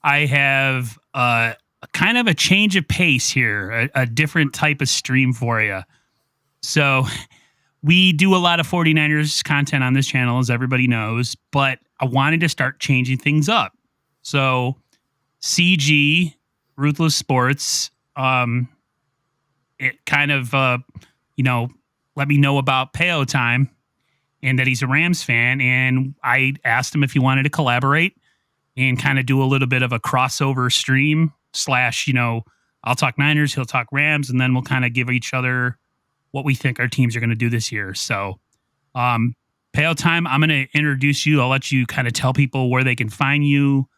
I have kind of a change of pace here, a different type of stream for you. So we do a lot of 49ers content on this channel, as everybody knows, but I wanted to start changing things up. So CG, Ruthless Sports, it kind of, let me know about Payo time and that he's a Rams fan. And I asked him if he wanted to collaborate and kind of do a little bit of a crossover stream slash, I'll talk Niners, he'll talk Rams, and then we'll kind of give each other what we think our teams are going to do this year. So, Payo time, I'm going to introduce you. I'll let you kind of tell people where they can find you,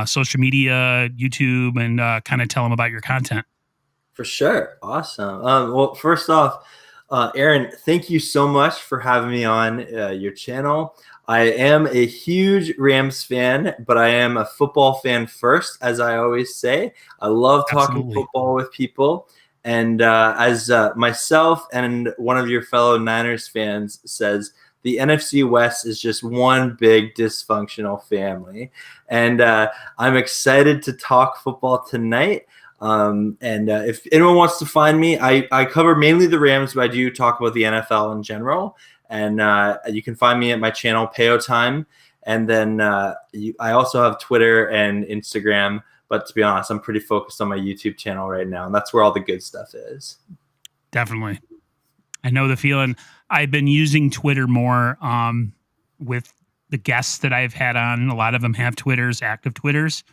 social media, YouTube, and kind of tell them about your content. For sure. Awesome. Well, first off, Aaron, thank you so much for having me on your channel. I am a huge Rams fan, but I am a football fan first, as I always say. I love talking football with people. And as myself and one of your fellow Niners fans says, the NFC West is just one big dysfunctional family. And I'm excited to talk football tonight. If anyone wants to find me, I cover mainly the Rams, but I do talk about the NFL in general. And you can find me at my channel, Payo Time. And then I also have Twitter and Instagram. But to be honest, I'm pretty focused on my YouTube channel right now. And that's where all the good stuff is. Definitely. I know the feeling. I've been using Twitter more with the guests that I've had on. A lot of them have Twitters, active Twitters.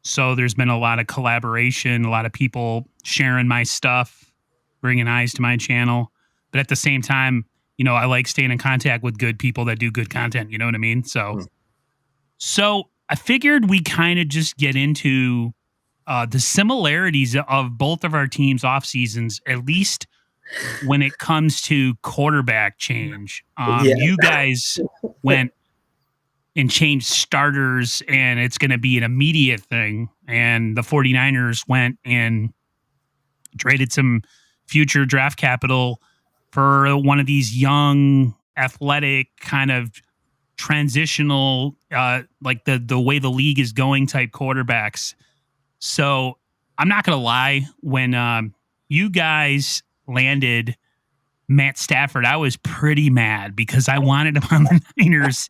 So there's been a lot of collaboration, a lot of people sharing my stuff, bringing eyes to my channel. But at the same time, I like staying in contact with good people that do good content. You know what I mean? So I figured we kind of just get into the similarities of both of our teams' off seasons, at least when it comes to quarterback change. You guys went and changed starters, and it's going to be an immediate thing. And the 49ers went and traded some future draft capital for one of these young, athletic, kind of transitional, like the way the league is going type quarterbacks. So I'm not going to lie, when you guys landed Matt Stafford, I was pretty mad because I wanted him on the Niners.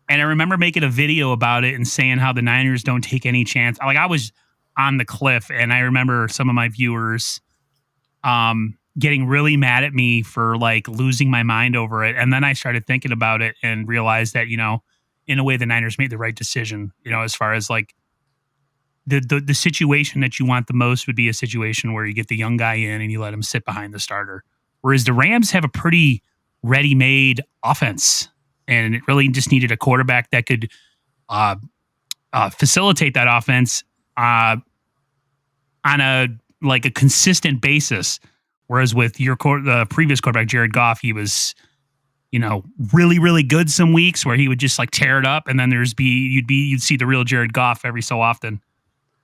And I remember making a video about it and saying how the Niners don't take any chance. Like, I was on the cliff, and I remember some of my viewers getting really mad at me for like losing my mind over it. And then I started thinking about it and realized that, in a way the Niners made the right decision, as far as like the situation that you want the most would be a situation where you get the young guy in and you let him sit behind the starter. Whereas the Rams have a pretty ready-made offense, and it really just needed a quarterback that could facilitate that offense on a consistent basis. Whereas with the previous quarterback, Jared Goff, he was, really, really good some weeks where he would just like tear it up, and then you'd see the real Jared Goff every so often.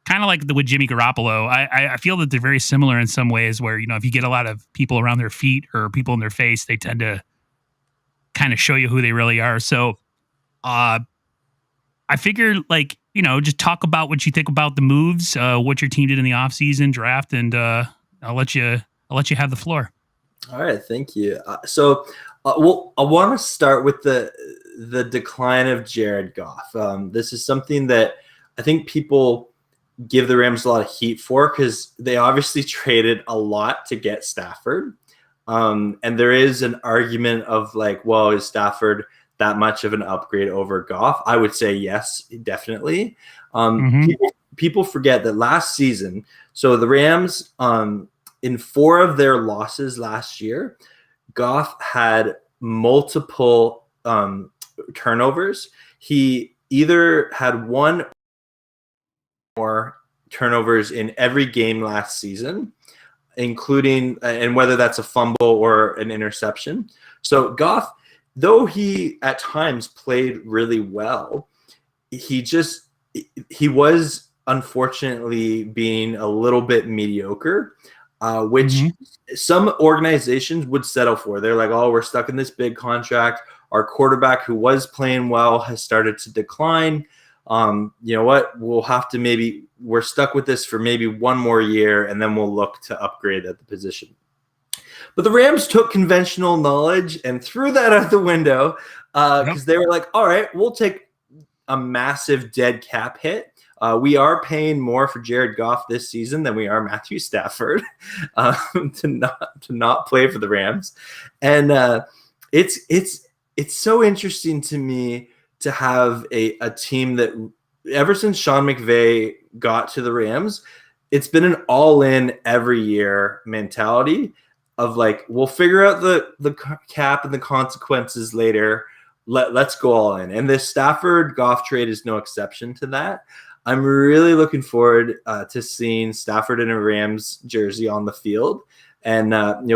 Kind of like with Jimmy Garoppolo. I feel that they're very similar in some ways where, if you get a lot of people around their feet or people in their face, they tend to kind of show you who they really are. So I figured just talk about what you think about the moves, what your team did in the offseason draft, and I'll let you have the floor. All right. Thank you. So I want to start with the decline of Jared Goff. This is something that I think people give the Rams a lot of heat for, because they obviously traded a lot to get Stafford. And there is an argument of like, well, is Stafford that much of an upgrade over Goff? I would say yes, definitely. People forget that last season, so the Rams, in 4 of their losses last year, Goff had multiple turnovers. He either had 1 or turnovers in every game last season, including and whether that's a fumble or an interception. So Goff, though he at times played really well, he was unfortunately being a little bit mediocre, which some organizations would settle for. They're like, oh, we're stuck in this big contract. Our quarterback, who was playing well, has started to decline. you know what, we're stuck with this for maybe one more year, and then we'll look to upgrade at the position. But the Rams took conventional knowledge and threw that out the window because they were like, all right, we'll take a massive dead cap hit. We are paying more for Jared Goff this season than we are Matthew Stafford to not play for the Rams. And it's so interesting to me to have a team that ever since Sean McVay got to the Rams, it's been an all-in every year mentality of like, we'll figure out the cap and the consequences later. Let's go all in. And this Stafford Goff trade is no exception to that. I'm really looking forward to seeing Stafford in a Rams jersey on the field. And,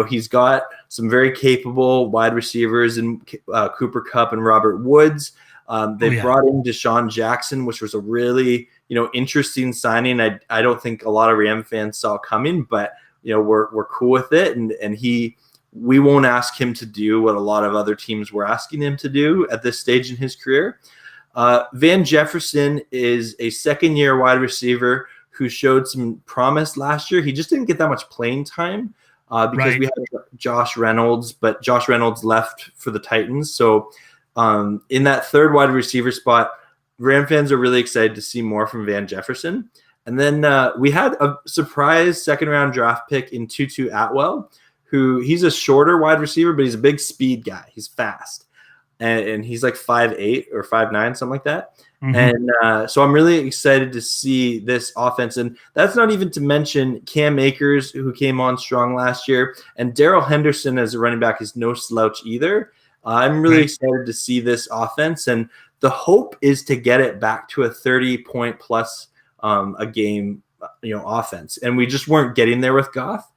he's got some very capable wide receivers in Cooper Kupp and Robert Woods. They brought in Deshaun Jackson, which was a really, interesting signing. I don't think a lot of Ram fans saw coming, but, we're cool with it. And we won't ask him to do what a lot of other teams were asking him to do at this stage in his career. Van Jefferson is a second-year wide receiver who showed some promise last year. He just didn't get that much playing time because we had Josh Reynolds, but Josh Reynolds left for the Titans. So in that third wide receiver spot, Ram fans are really excited to see more from Van Jefferson. And then we had a surprise second-round draft pick in Tutu Atwell, he's a shorter wide receiver, but he's a big speed guy. He's fast. And he's like 5'8" or 5'9", something like that. Mm-hmm. And so I'm really excited to see this offense. And that's not even to mention Cam Akers, who came on strong last year. And Darrell Henderson as a running back is no slouch either. I'm really excited to see this offense. And the hope is to get it back to a 30-point plus a game offense. And we just weren't getting there with Goff.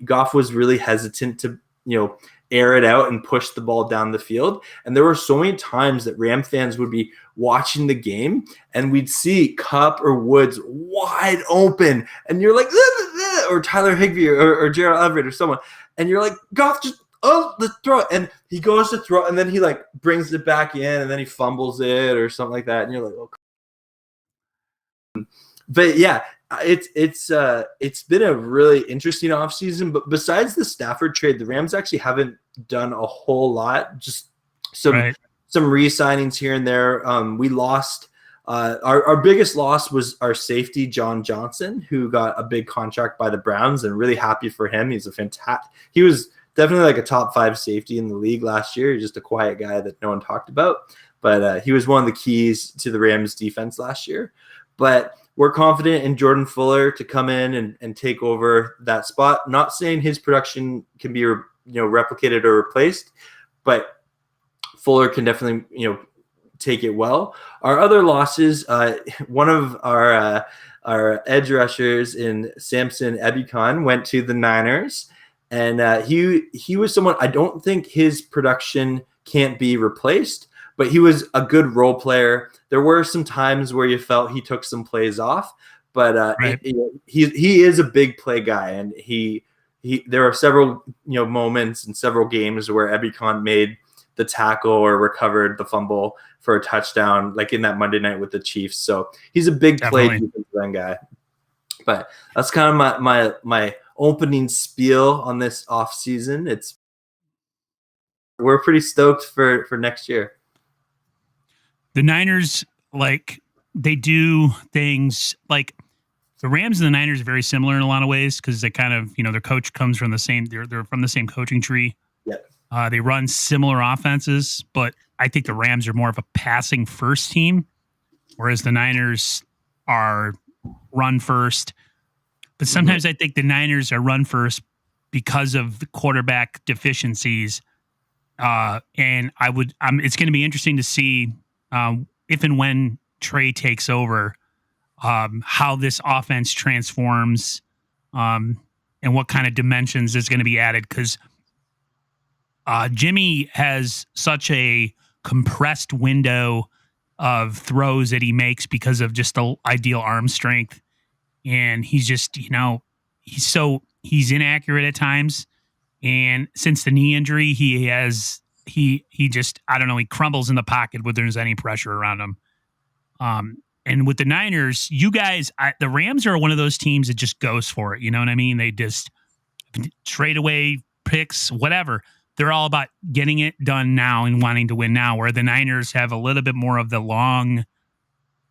Goff was really hesitant to, air it out and push the ball down the field. And there were so many times that Ram fans would be watching the game and we'd see Kupp or Woods wide open. And you're like, or Tyler Higbee or Gerald Everett or someone. And you're like, Goff, just, let's throw it. And he goes to throw it, and then he like brings it back in, and then he fumbles it or something like that. And you're like, oh. But yeah, it's been a really interesting offseason. But besides the Stafford trade, the Rams actually haven't done a whole lot. Just some re-signings here and there. We lost our biggest loss was our safety, John Johnson, who got a big contract by the Browns, and really happy for him. He was definitely like a top 5 safety in the league last year. He's just a quiet guy that no one talked about. But he was one of the keys to the Rams defense last year. But we're confident in Jordan Fuller to come in and take over that spot. Not saying his production can be replicated or replaced, but Fuller can definitely take it well. Our other losses, one of our edge rushers in Samson Ebukam went to the Niners, and he was someone, I don't think his production can't be replaced, but he was a good role player. There were some times where you felt he took some plays off, but he is a big play guy, and there are several moments and several games where Ebukam made the tackle or recovered the fumble for a touchdown, like in that Monday night with the Chiefs. So he's a big play defensive guy. But that's kind of my opening spiel on this off season. We're pretty stoked for next year. The Niners, they do things like the Rams and the Niners are very similar in a lot of ways because they kind of, their coach comes from the same, they're from the same coaching tree. Yeah. They run similar offenses, but I think the Rams are more of a passing first team, whereas the Niners are run first. But sometimes I think the Niners are run first because of the quarterback deficiencies. And it's going to be interesting to see if and when Trey takes over, how this offense transforms, and what kind of dimensions is going to be added. Because Jimmy has such a compressed window of throws that he makes because of just the ideal arm strength. And he's just, he's inaccurate at times. And since the knee injury, he just, I don't know, he crumbles in the pocket when there's any pressure around him. And with the Niners, you guys, the Rams are one of those teams that just goes for it. You know what I mean? They just trade away picks, whatever. They're all about getting it done now and wanting to win now, where the Niners have a little bit more of the long,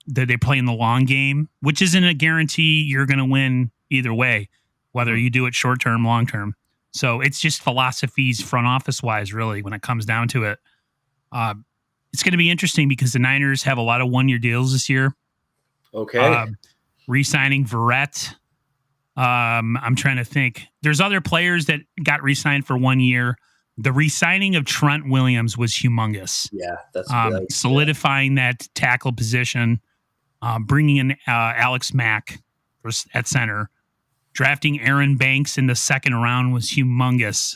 that they play in the long game, which isn't a guarantee you're going to win either way, whether you do it short term, long term. So it's just philosophies, front office wise, really, when it comes down to it. It's going to be interesting because the Niners have a lot of 1 year deals this year. Okay. Re-signing Verrett. I'm trying to think. There's other players that got re-signed for 1 year. The re-signing of Trent Williams was humongous. Yeah, that's solidifying that tackle position. Bringing in Alex Mack at center. Drafting Aaron Banks in the second round was humongous.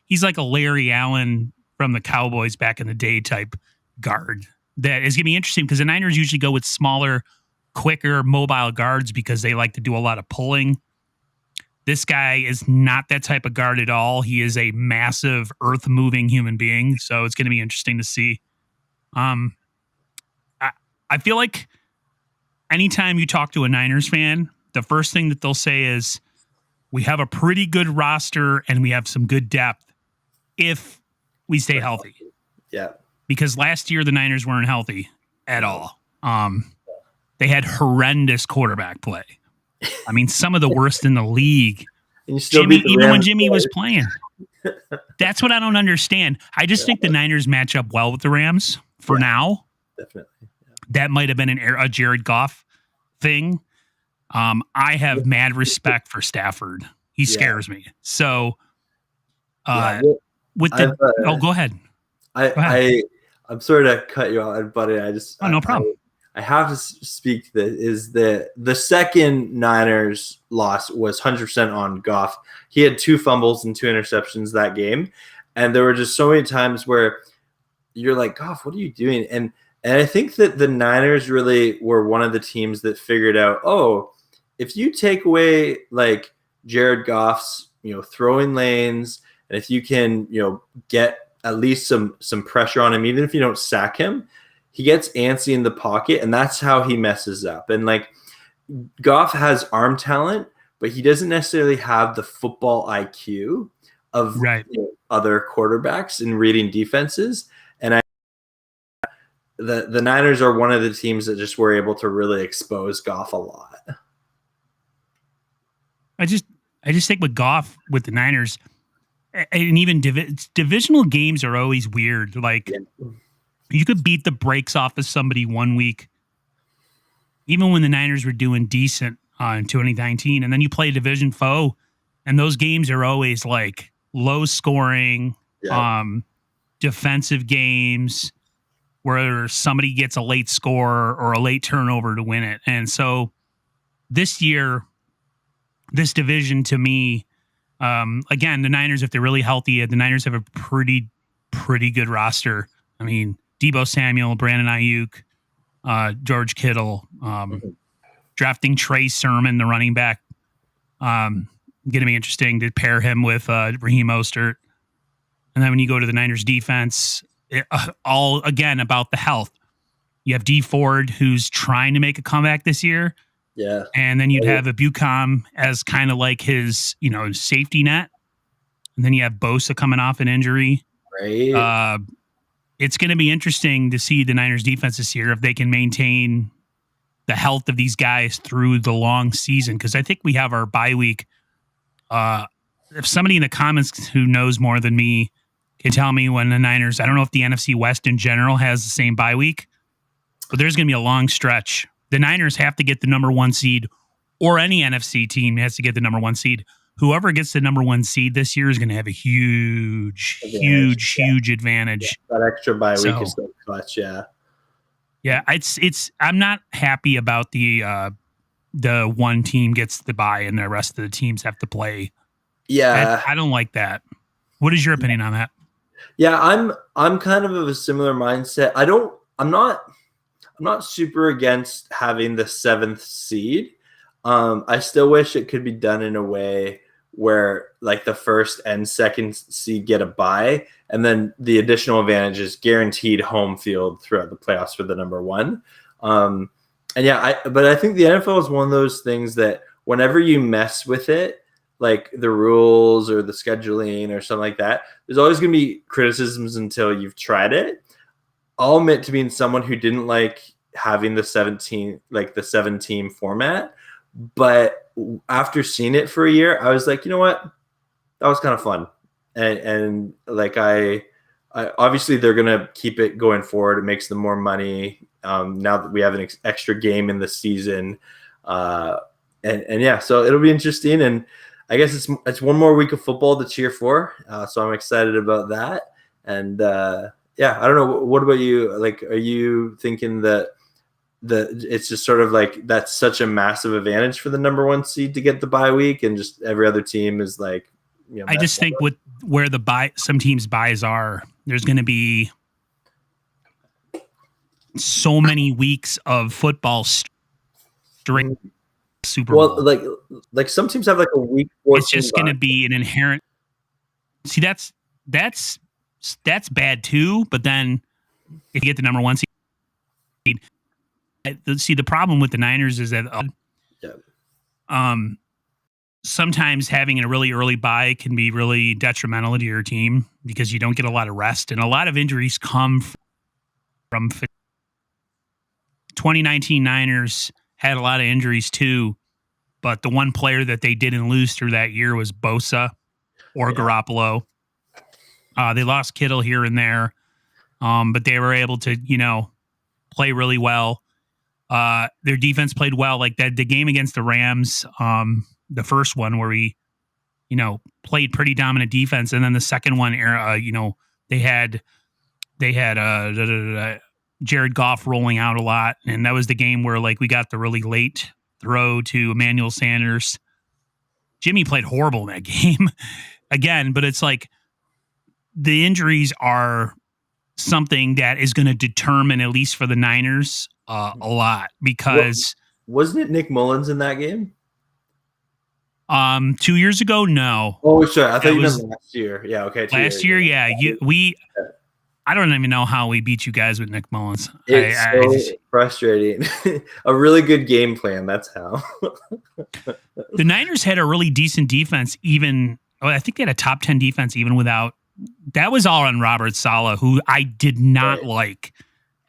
He's like a Larry Allen from the Cowboys back in the day type guard. That is going to be interesting because the Niners usually go with smaller, quicker, mobile guards because they like to do a lot of pulling. This guy is not that type of guard at all. He is a massive, earth-moving human being. So it's going to be interesting to see. I feel like anytime you talk to a Niners fan, the first thing that they'll say is, we have a pretty good roster and we have some good depth if we stay healthy. Yeah. Because last year the Niners weren't healthy at all. They had horrendous quarterback play. I mean, some of the worst in the league. And you still Jimmy, even when Jimmy was playing. That's what I don't understand. I just think the Niners match up well with the Rams for now. Definitely. Yeah. That might have been a Jared Goff thing. I have mad respect for Stafford. He scares me. So, with the go ahead. I'm sorry to cut you off, buddy. No problem. I have to speak that is the second Niners loss was 100% on Goff. He had 2 fumbles and 2 interceptions that game, and there were just so many times where you're like, Goff, what are you doing? And I think that the Niners really were one of the teams that figured out, if you take away like Jared Goff's, throwing lanes, and if you can, get at least some pressure on him, even if you don't sack him, he gets antsy in the pocket, and that's how he messes up. And like Goff has arm talent, but he doesn't necessarily have the football IQ of other quarterbacks in reading defenses. And the Niners are one of the teams that just were able to really expose Goff a lot. I just think with Goff, with the Niners, and even divisional games are always weird. Like, you could beat the brakes off of somebody 1 week, even when the Niners were doing decent in 2019, and then you play a division foe, and those games are always like low scoring, defensive games where somebody gets a late score or a late turnover to win it. And so this year, this division to me, again, the Niners, if they're really healthy, the Niners have a pretty good roster. I mean, Deebo Samuel, Brandon Ayuk, George Kittle, drafting Trey Sermon, the running back. Going to be interesting to pair him with Raheem Mostert. And then when you go to the Niners defense, all again about the health. You have D Ford, who's trying to make a comeback this year. Yeah. And then you'd have Abucom as kind of like his, safety net. And then you have Bosa coming off an injury. Right. It's going to be interesting to see the Niners defense this year, if they can maintain the health of these guys through the long season. Because I think we have our bye week. If somebody in the comments who knows more than me can tell me when the Niners, I don't know if the NFC West in general has the same bye week, but there's going to be a long stretch. The Niners have to get the number 1 seed, or any NFC team has to get the number 1 seed. Whoever gets the number 1 seed this year is going to have a huge advantage. Yeah, that extra bye week is so clutch. Yeah. Yeah. I'm not happy about the one team gets the bye and the rest of the teams have to play. Yeah. I don't like that. What is your opinion on that? Yeah, I'm kind of a similar mindset. I'm not super against having the 7th seed. I still wish it could be done in a way where like the 1st and 2nd seed get a bye, and then the additional advantage is guaranteed home field throughout the playoffs for the number 1. And yeah, but I think the NFL is one of those things that whenever you mess with it, like the rules or the scheduling or something like that, there's always going to be criticisms until you've tried it. I'll admit to being someone who didn't like having the 7-team format, but after seeing it for a year, I was like, you know what, that was kind of fun, and like I obviously they're gonna keep it going forward. It makes them more money now that we have an extra game in the season, and yeah, so it'll be interesting. And I guess it's one more week of football to cheer for, so I'm excited about that. And yeah, I don't know. What about you? Like, are you thinking that it's just sort of like that's such a massive advantage for the number one seed to get the bye week, and just every other team is like, I just think with where some teams' buys are, there's going to be so many weeks of football straight Super Bowl. Well, like some teams have like a week. It's just going to be an inherent. See, that's bad too. But then if you get the number one seed, see, the problem with the Niners is that sometimes having a really early bye can be really detrimental to your team because you don't get a lot of rest, and a lot of injuries come from 2019 Niners had a lot of injuries too, but the one player that they didn't lose through that year was Bosa or Garoppolo. They lost Kittle here and there, but they were able to, play really well. Their defense played well. Like the game against the Rams, the first one where we, played pretty dominant defense, and then the second one, they had Jared Goff rolling out a lot, and that was the game where like we got the really late throw to Emmanuel Sanders. Jimmy played horrible in that game again, but it's like the injuries are something that is going to determine, at least for the Niners, a lot, because wasn't it Nick Mullins in that game? 2 years ago, no. Oh, sure. I thought you meant last year. Yeah, okay. Last year, yeah. I don't even know how we beat you guys with Nick Mullins. It's so frustrating. A really good game plan. That's how. The Niners had a really decent defense, I think they had a top 10 defense even without. That was all on Robert Saleh, who I did not like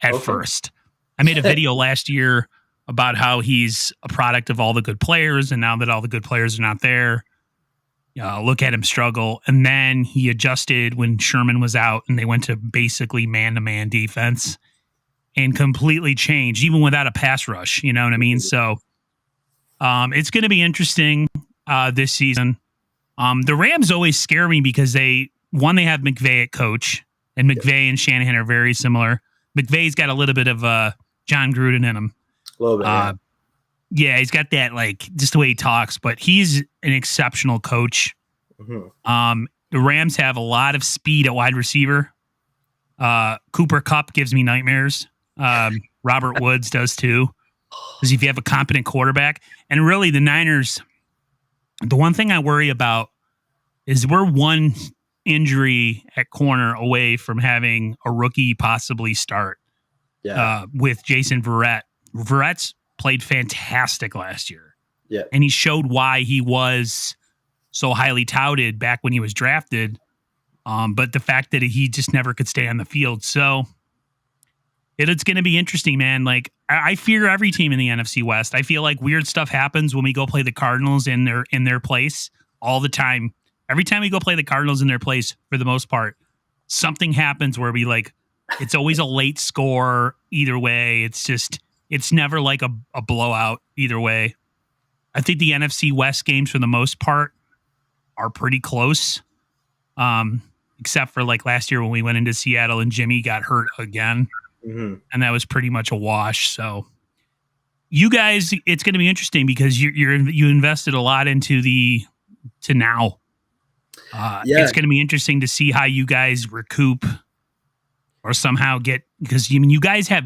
at first. I made a video last year about how he's a product of all the good players, and now that all the good players are not there, look at him struggle. And then he adjusted when Sherman was out, and they went to basically man-to-man defense and completely changed, even without a pass rush. You know what I mean? So it's going to be interesting this season. The Rams always scare me because they have McVay at coach, and McVay and Shanahan are very similar. McVay's got a little bit of John Gruden in him. A little bit, yeah, he's got that, like, just the way he talks, but he's an exceptional coach. Mm-hmm. The Rams have a lot of speed at wide receiver. Cooper Kupp gives me nightmares. Robert Woods does too. Because if you have a competent quarterback, and really the Niners, the one thing I worry about is we're one injury at corner away from having a rookie possibly start with Jason Verrett. Verrett's played fantastic last year. Yeah. And he showed why he was so highly touted back when he was drafted. But the fact that he just never could stay on the field. So it's going to be interesting, man. Like, I fear every team in the NFC West. I feel like weird stuff happens when we go play the Cardinals in their place all the time. Every time we go play the Cardinals in their place, for the most part, something happens where it's always a late score either way. It's never like a blowout either way. I think the NFC West games, for the most part, are pretty close. Except for like last year when we went into Seattle and Jimmy got hurt again. Mm-hmm. And that was pretty much a wash. So you guys, it's going to be interesting because you invested a lot into now. It's going to be interesting to see how you guys recoup or somehow because you guys have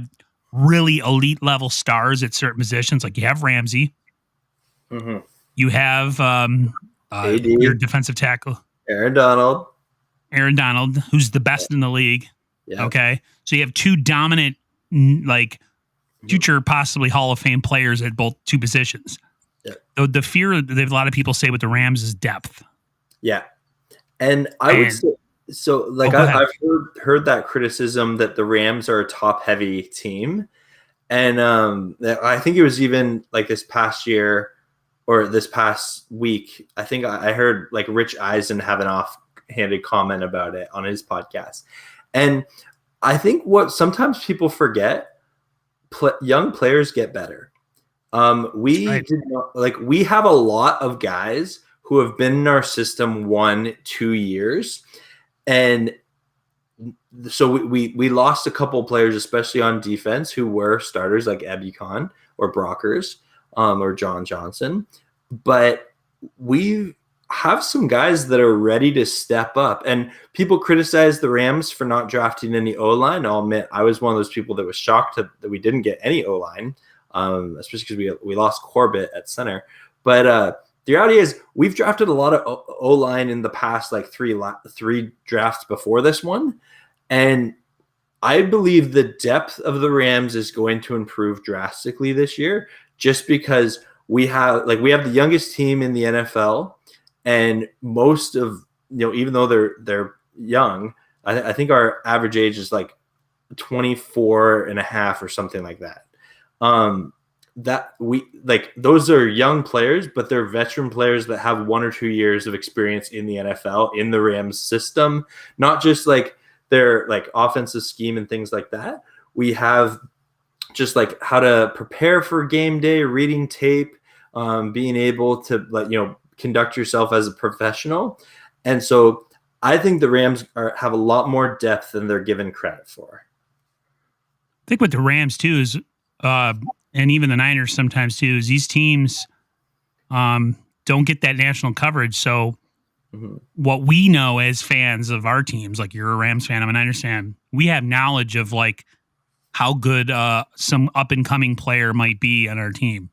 really elite level stars at certain positions. Like you have Ramsey, you have your defensive tackle, Aaron Donald, who's the best in the league. Yeah. Okay, so you have two dominant, like future possibly Hall of Fame players at both two positions. Yeah. The fear that a lot of people say with the Rams is depth. Yeah. And I would say, so like I've heard that criticism that the Rams are a top heavy team. And I think it was even like this past year or this past week, I think I heard like Rich Eisen have an offhanded comment about it on his podcast. And I think what sometimes people forget, young players get better. We have a lot of guys who have been in our system 1-2 years, and so we lost a couple of players, especially on defense, who were starters like Ebby Khan or Brockers or John Johnson. But we have some guys that are ready to step up. And people criticize the Rams for not drafting any O-line. I'll admit I was one of those people that was shocked that we didn't get any O-line, especially because we lost Corbett at center. But the reality is we've drafted a lot of O-line in the past, like three drafts before this one. And I believe the depth of the Rams is going to improve drastically this year, just because we have the youngest team in the NFL, and most of, even though they're young, I think our average age is like 24 and a half or something like that. That we like, those are young players, but they're veteran players that have 1 or 2 years of experience in the NFL, in the Rams system, not just like their like offensive scheme and things like that. We have just like how to prepare for game day, reading tape, being able to conduct yourself as a professional. And so I think the Rams have a lot more depth than they're given credit for. I think with the Rams too is, and even the Niners sometimes too, is these teams don't get that national coverage. So what we know as fans of our teams, like you're a Rams fan, I'm a Niners fan, we have knowledge of like how good some up and coming player might be on our team.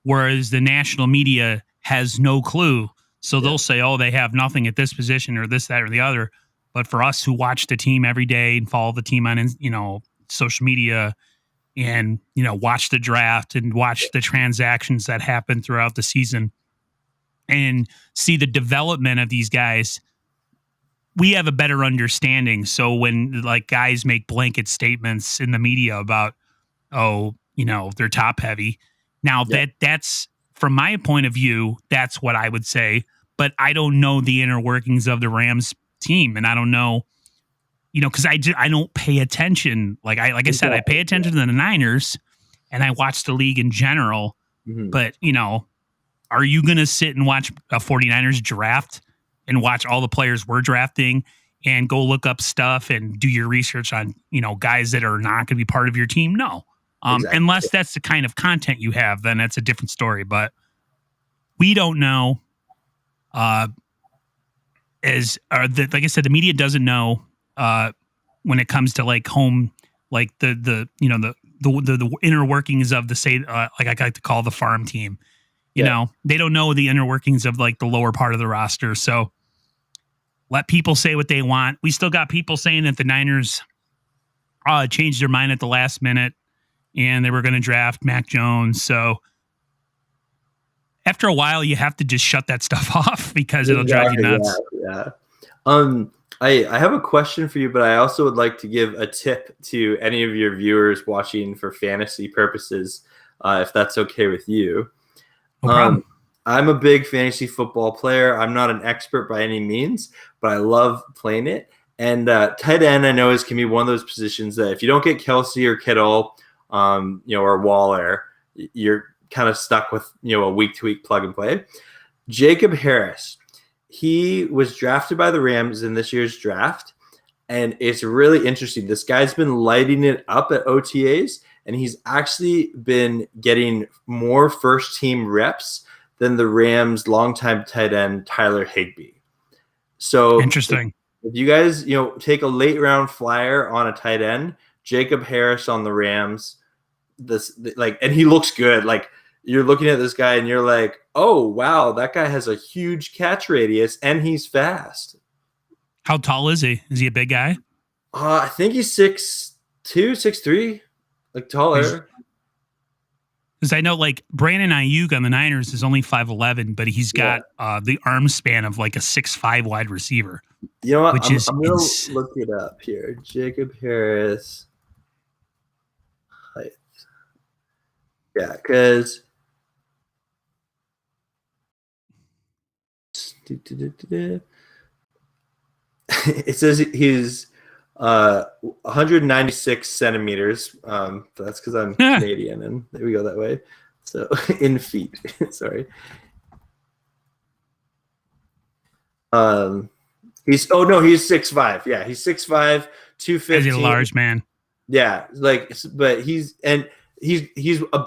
Whereas the national media has no clue. So they'll say, oh, they have nothing at this position or this, that, or the other. But for us who watch the team every day and follow the team on, social media and, watch the draft and watch the transactions that happen throughout the season and see the development of these guys, we have a better understanding. So when like guys make blanket statements in the media about, they're top heavy. Now that's from my point of view, that's what I would say, but I don't know the inner workings of the Rams team. And I don't know, cause I don't pay attention. Like I said, I pay attention to the Niners and I watch the league in general, but are you going to sit and watch a 49ers draft and watch all the players we're drafting and go look up stuff and do your research on, guys that are not going to be part of your team? No. Exactly. Unless that's the kind of content you have, then that's a different story. But we don't know. Like I said, the media doesn't know when it comes to like home, like the inner workings of the like I like to call the farm team. They don't know the inner workings of like the lower part of the roster. So let people say what they want. We still got people saying that the Niners changed their mind at the last minute and they were going to draft Mac Jones. So after a while, you have to just shut that stuff off because it'll drive you nuts. Yeah. I have a question for you, but I also would like to give a tip to any of your viewers watching for fantasy purposes, if that's okay with you. No problem. I'm a big fantasy football player. I'm not an expert by any means, but I love playing it. And tight end, I know, can be one of those positions that if you don't get Kelsey or Kittle, or Waller, you're kind of stuck with, a week-to-week plug and play. Jacob Harris, he was drafted by the Rams in this year's draft, and it's really interesting. This guy's been lighting it up at OTAs, and he's actually been getting more first-team reps than the Rams' longtime tight end, Tyler Higbee. So interesting. If you guys, take a late-round flyer on a tight end, Jacob Harris on the Rams, and he looks good. Like, you're looking at this guy and you're like, oh, wow, that guy has a huge catch radius and he's fast. How tall is he? Is he a big guy? I think he's 6'2", 6'3". Like taller. Because I know like Brandon Ayuk on the Niners is only 5'11", but he's got the arm span of like a 6'5" wide receiver. You know what? Which I'm is gonna look it up here. Jacob Harris height. Yeah, because it says he's 196 centimeters. That's because I'm Canadian, and there we go that way. So in feet, sorry. He's 6'5". Yeah, he's 6'5", 215. He's a large man. Yeah, like, but he's a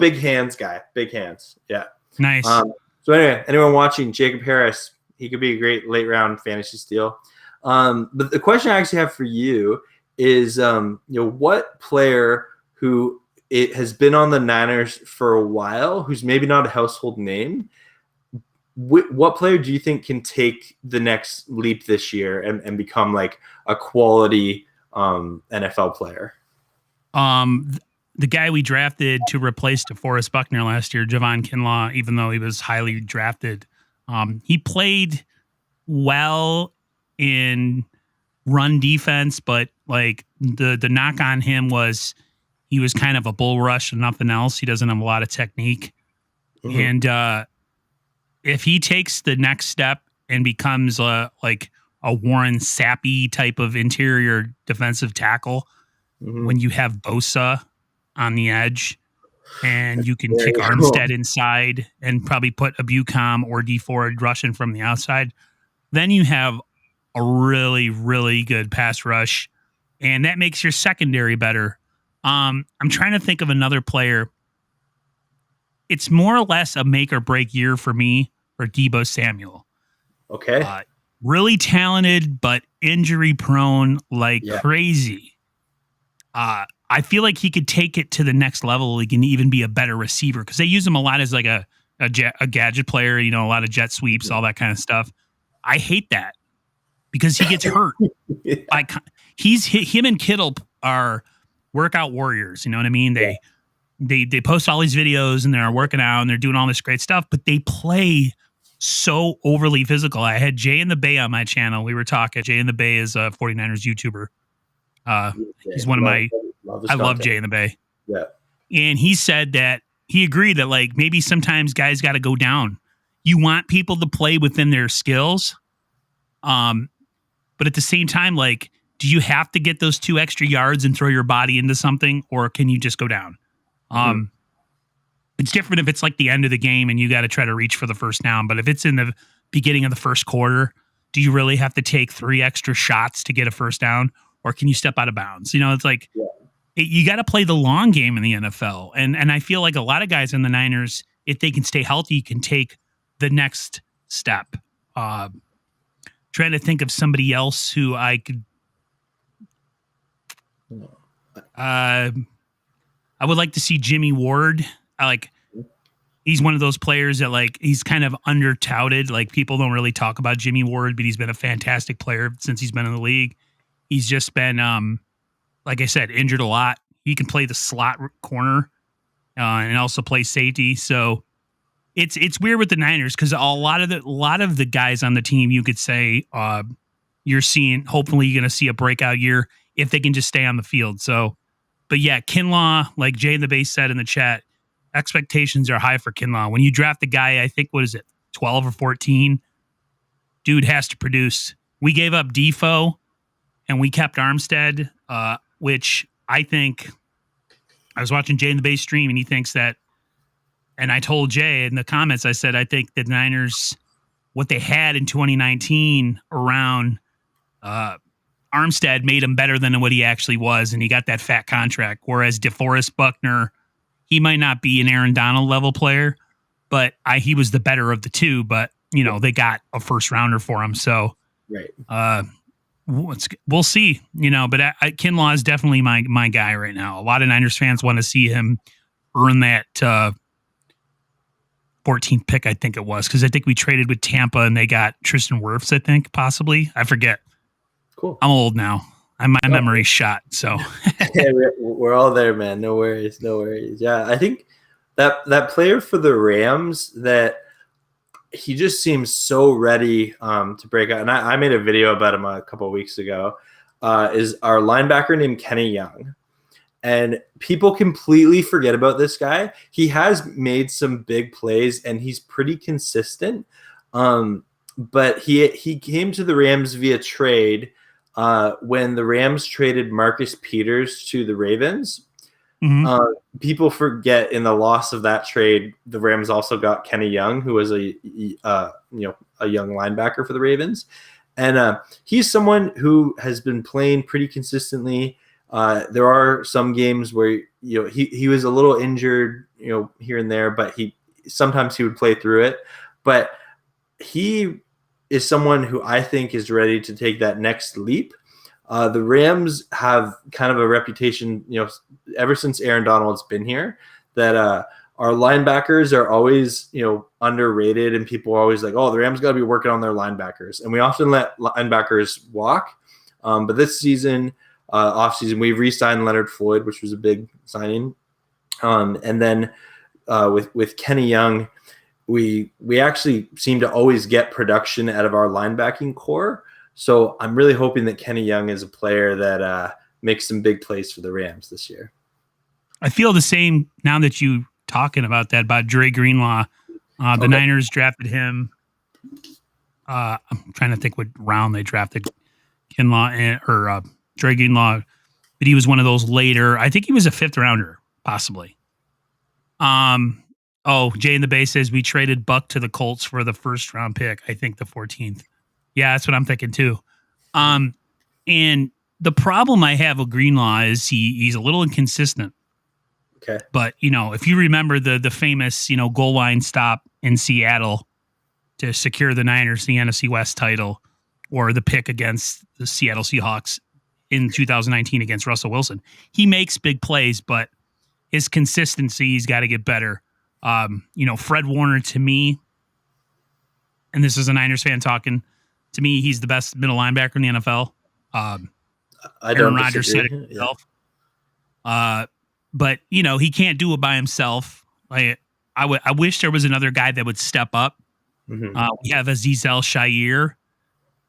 big hands guy. Big hands. Yeah. Nice. So anyway, anyone watching, Jacob Harris, he could be a great late round fantasy steal. But the question I actually have for you is, what player who it has been on the Niners for a while, who's maybe not a household name, what player do you think can take the next leap this year and become like a quality NFL player? The guy we drafted to replace DeForest Buckner last year, Javon Kinlaw, even though he was highly drafted, he played well in run defense, but like the knock on him was he was kind of a bull rush and nothing else. He doesn't have a lot of technique. Mm-hmm. And if he takes the next step and becomes like a Warren Sappy type of interior defensive tackle, when you have Bosa on the edge and you can kick Armstead inside and probably put a Bucom or D Ford rushing from the outside, then you have a really, really good pass rush, and that makes your secondary better. I'm trying to think of another player. It's more or less a make or break year for me for Deebo Samuel. Okay. Really talented, but injury prone like crazy. I feel like he could take it to the next level. He can even be a better receiver because they use him a lot as like a gadget player, a lot of jet sweeps, all that kind of stuff. I hate that because he gets hurt. Him and Kittle are workout warriors. You know what I mean? They post all these videos and they're working out and they're doing all this great stuff, but they play so overly physical. I had Jay in the Bay on my channel. We were talking. Jay in the Bay is a 49ers YouTuber. He's one of I love Jay in the Bay. Yeah. And he said that he agreed that like maybe sometimes guys got to go down. You want people to play within their skills. But at the same time, like, do you have to get those 2 extra yards and throw your body into something, or can you just go down? It's different if it's like the end of the game and you got to try to reach for the first down. But if it's in the beginning of the first quarter, do you really have to take 3 extra shots to get a first down? Or can you step out of bounds? It's like you got to play the long game in the NFL. And I feel like a lot of guys in the Niners, if they can stay healthy, can take the next step. Trying to think of somebody else who I could. I would like to see Jimmy Ward. He's one of those players that like he's kind of under touted. Like people don't really talk about Jimmy Ward, but he's been a fantastic player since he's been in the league. He's just been, like I said, injured a lot. He can play the slot corner and also play safety. So it's weird with the Niners because a lot of the guys on the team, you could say hopefully you're going to see a breakout year if they can just stay on the field. So, but yeah, Kinlaw, like Jay in the Base said in the chat, expectations are high for Kinlaw. When you draft the guy, I think, 12 or 14, dude has to produce. We gave up Defoe. And we kept Armstead, which I think I was watching Jay in the Bay stream and he thinks that, and I told Jay in the comments, I said, I think the Niners, what they had in 2019 around Armstead made him better than what he actually was. And he got that fat contract. Whereas DeForest Buckner, he might not be an Aaron Donald level player, but he was the better of the two, but they got a first rounder for him. So, right. We'll see, but Kinlaw is definitely my guy right now. A lot of Niners fans want to see him earn that 14th pick, I think it was, because I think we traded with Tampa and they got Tristan Wirfs, I think, possibly. I forget. Cool. I'm old now. My memory's shot, so. we're all there, man. No worries, no worries. Yeah, I think that player for the Rams, that he just seems so ready to break out. And I made a video about him a couple of weeks ago. Is our linebacker named Kenny Young. And people completely forget about this guy. He has made some big plays, and he's pretty consistent. But he came to the Rams via trade when the Rams traded Marcus Peters to the Ravens. Mm-hmm. People forget in the loss of that trade, the Rams also got Kenny Young, who was a young linebacker for the Ravens, and he's someone who has been playing pretty consistently. There are some games where he was a little injured, here and there, but sometimes he would play through it. But he is someone who I think is ready to take that next leap. The Rams have kind of a reputation, ever since Aaron Donald's been here, that our linebackers are always, underrated, and people are always like, oh, the Rams got to be working on their linebackers. And we often let linebackers walk. But this season, offseason, we re-signed Leonard Floyd, which was a big signing. And then with Kenny Young, we actually seem to always get production out of our linebacking core. So I'm really hoping that Kenny Young is a player that makes some big plays for the Rams this year. I feel the same now that you talking about that, about Dre Greenlaw. The Niners drafted him. I'm trying to think what round they drafted Kinlaw or Dre Greenlaw, but he was one of those later. I think he was a 5th rounder, possibly. Jay in the Bay says we traded Buck to the Colts for the 1st round pick. I think the 14th. Yeah, that's what I'm thinking too. And the problem I have with Greenlaw is he's a little inconsistent. Okay. But, if you remember the famous, goal line stop in Seattle to secure the Niners the NFC West title, or the pick against the Seattle Seahawks in 2019 against Russell Wilson, he makes big plays, but his consistency's got to get better. Fred Warner, to me, and this is a Niners fan talking, to me, he's the best middle linebacker in the NFL. Aaron Rodgers said it himself. Yeah. But he can't do it by himself. I wish there was another guy that would step up. Mm-hmm. We have Azeez El-Shaair,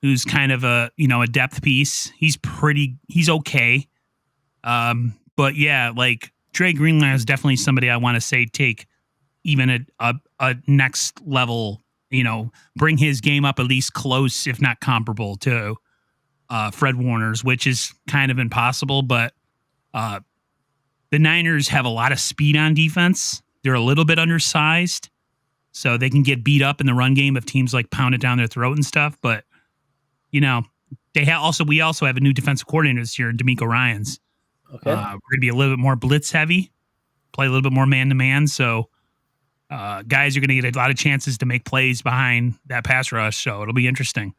who's kind of a depth piece. He's okay. But yeah, like Dre Greenlaw is definitely somebody I want to say take even a next level. Bring his game up at least close, if not comparable to Fred Warner's, which is kind of impossible. But the Niners have a lot of speed on defense. They're a little bit undersized, so they can get beat up in the run game if teams like pound it down their throat and stuff. But we also have a new defensive coordinator this year, D'Amico Ryans. Okay, we're going to be a little bit more blitz heavy, play a little bit more man to man. So guys are going to get a lot of chances to make plays behind that pass rush. So it'll be interesting.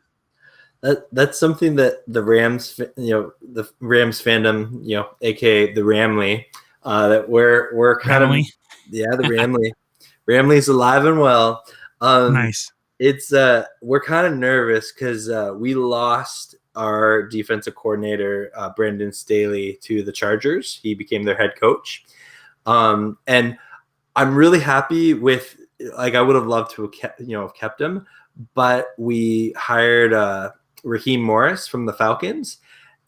That's something that the Rams, the Rams fandom, aka the Ramley, that we're kind Ramley? Of the Ramley's alive and well. Nice. It's we're kind of nervous because we lost our defensive coordinator Brandon Staley to the Chargers. He became their head coach, and I'm really happy with. I would have loved to have kept him, but we hired Raheem Morris from the Falcons,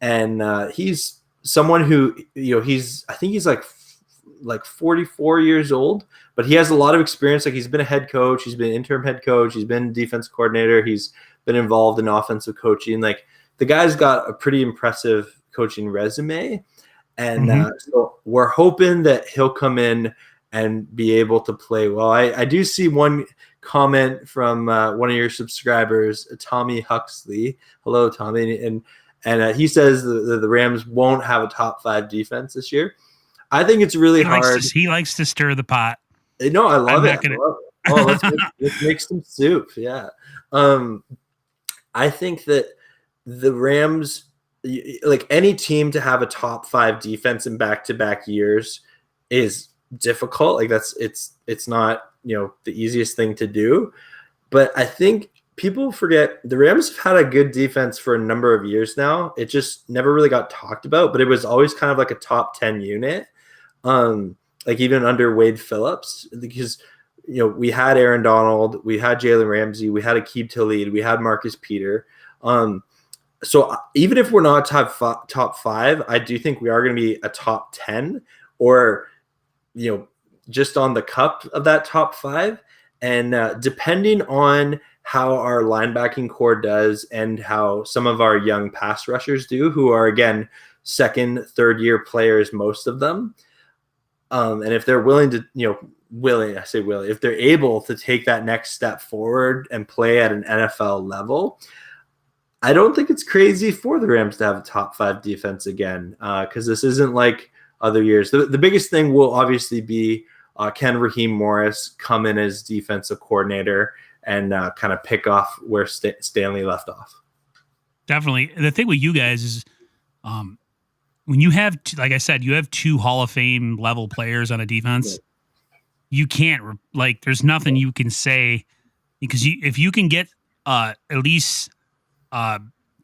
and he's someone who I think he's like 44 years old, but he has a lot of experience. Like, he's been a head coach, he's been interim head coach, he's been defense coordinator, he's been involved in offensive coaching. Like, the guy's got a pretty impressive coaching resume, and so we're hoping that he'll come in and be able to play well. I do see one comment from one of your subscribers, Tommy Huxley. Hello, Tommy. And he says the Rams won't have a top 5 defense this year. I think it's really hard. He likes to stir the pot. No, I love it. Oh, let's make some soup. Yeah. I think that the Rams, like any team to have a top 5 defense in back-to-back years is difficult. Like, it's not, the easiest thing to do. But I think people forget the Rams have had a good defense for a number of years now. It just never really got talked about, but it was always kind of like a top 10 unit. Like even under Wade Phillips, because we had Aaron Donald, we had Jalen Ramsey, we had Aqib Talib, we had Marcus Peter. So even if we're not top five, I do think we are going to be a top 10 or, just on the cup of that top five. And depending on how our linebacking core does and how some of our young pass rushers do, who are, again, second, third year players, most of them. And if they're willing to, if they're able to take that next step forward and play at an NFL level, I don't think it's crazy for the Rams to have a top 5 defense again, because this isn't like other years. The biggest thing will obviously be can Raheem Morris come in as defensive coordinator and kind of pick off where Stanley left off. Definitely. The thing with you guys is when you have, like I said, you have 2 Hall of Fame level players on a defense, you can't, there's nothing you can say, because if you can get at least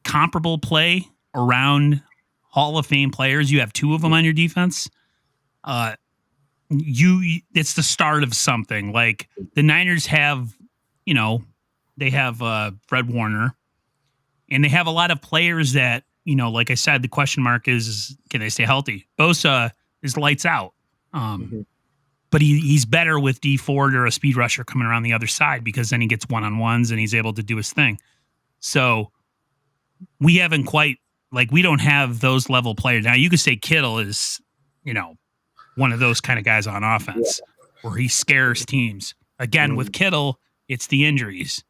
comparable play around Hall of Fame players, you have 2 of them on your defense, it's the start of something. Like the Niners have, they have Fred Warner, and they have a lot of players that, like I said, the question mark is, can they stay healthy? Bosa is lights out. But he's better with D Ford or a speed rusher coming around the other side, because then he gets one-on-ones and he's able to do his thing. So we haven't quite, we don't have those level players. Now you could say Kittle is, one of those kind of guys on offense where he scares teams. Again, with Kittle, it's the injuries.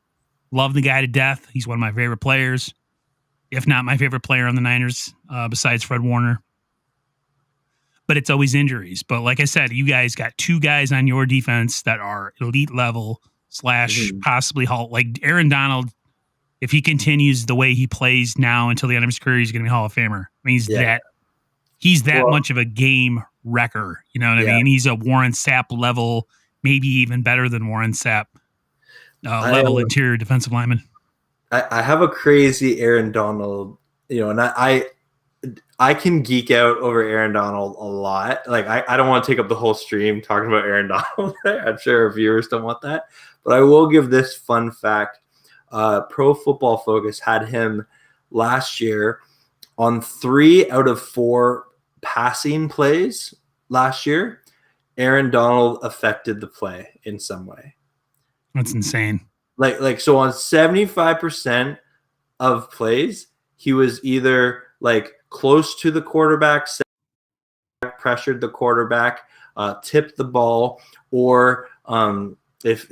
Love the guy to death. He's one of my favorite players, if not my favorite player on the Niners, besides Fred Warner. But it's always injuries. But like I said, you guys got 2 guys on your defense that are elite level / possibly Hall. Like Aaron Donald, if he continues the way he plays now until the end of his career, he's going to be Hall of Famer. I mean, he's that much of a game wrecker. You know what I mean? He's a Warren Sapp level, maybe even better than Warren Sapp level interior defensive lineman. I have a crazy Aaron Donald, and I can geek out over Aaron Donald a lot. Like I don't want to take up the whole stream talking about Aaron Donald. I'm sure our viewers don't want that, but I will give this fun fact. Pro Football Focus had him last year on 3 out of 4 passing plays last year. Aaron Donald affected the play in some way. That's insane. So on 75% of plays, he was either close to the quarterback, pressured the quarterback, tipped the ball, or if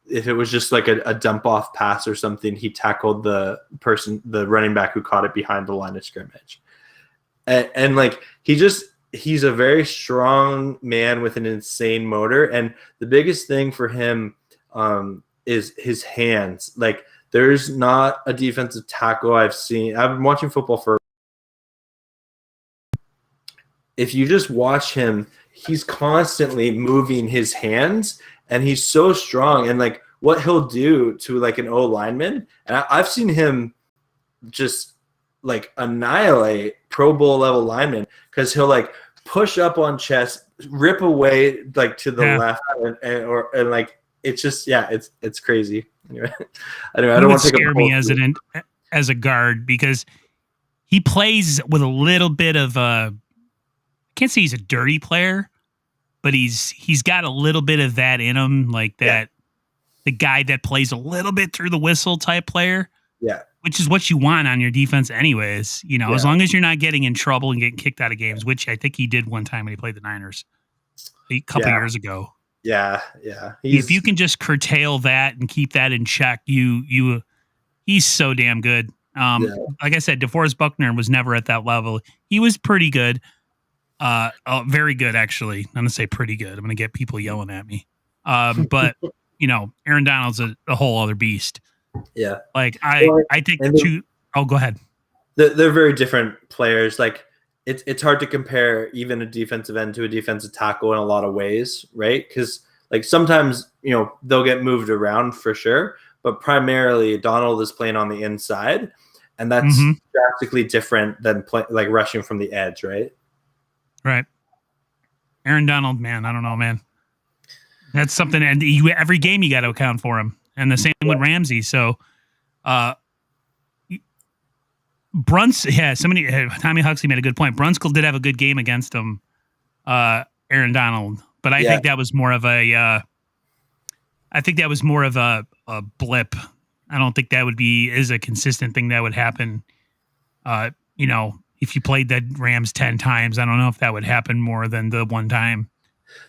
it was just a dump off pass or something, he tackled the running back who caught it behind the line of scrimmage. And he's a very strong man with an insane motor. And the biggest thing for him is his hands. There's not a defensive tackle I've seen. I've been watching football for. If you just watch him, he's constantly moving his hands, and he's so strong. And what he'll do to an O lineman, and I've seen him just annihilate Pro Bowl level linemen, because he'll push up on chest, rip away to the left, and it's just it's crazy. Anyway, I don't want to scare me as a guard, because he plays with a little bit of I can't say he's a dirty player, but he's got a little bit of that in him, the guy that plays a little bit through the whistle type player. Yeah. Which is what you want on your defense anyways. As long as you're not getting in trouble and getting kicked out of games, which I think he did one time when he played the Niners a couple years ago. Yeah. If you can just curtail that and keep that in check, he's so damn good. Like I said, DeForest Buckner was never at that level. He was pretty good. Very good, actually. I'm going to say pretty good. I'm going to get people yelling at me. But, Aaron Donald's a whole other beast. Yeah. I think go ahead. They're very different players. It's hard to compare even a defensive end to a defensive tackle in a lot of ways, right? Because sometimes, they'll get moved around for sure. but primarily Donald is playing on the inside, and that's Mm-hmm. drastically different than like rushing from the edge, right? Right. Aaron Donald, man, I don't know, man. That's something, and every game you got to account for him, and the same with Ramsey. So, Tommy Huxley made a good point. Brunskill did have a good game against him, Aaron Donald, but I think that was more of a a blip. I don't think that is a consistent thing that would happen. If you played the Rams 10 times, I don't know if that would happen more than the one time.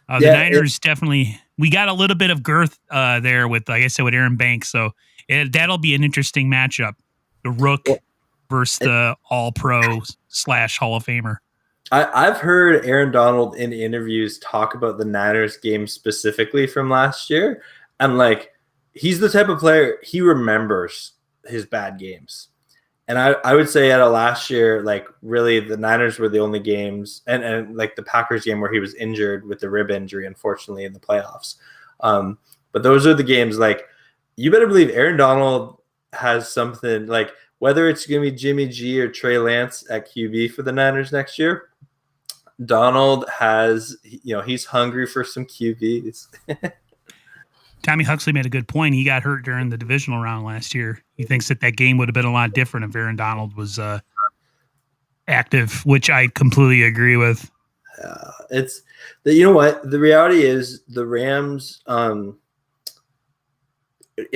The Niners definitely, we got a little bit of girth there with, like I said, with Aaron Banks. So that'll be an interesting matchup. The Rook versus the All-Pro / Hall of Famer. I've heard Aaron Donald in interviews talk about the Niners game specifically from last year. And like, he's the type of player, he remembers his bad games. And I would say out of last year, like really the Niners were the only games, and like the Packers game where he was injured with the rib injury, unfortunately, in the playoffs. But those are the games, like, you better believe Aaron Donald has something, like whether it's going to be Jimmy G or Trey Lance at QB for the Niners next year, Donald has, he's hungry for some QBs. Tommy Huxley made a good point. He got hurt during the divisional round last year. He thinks that game would have been a lot different if Aaron Donald was active, which I completely agree with. You know what? The reality is the Rams in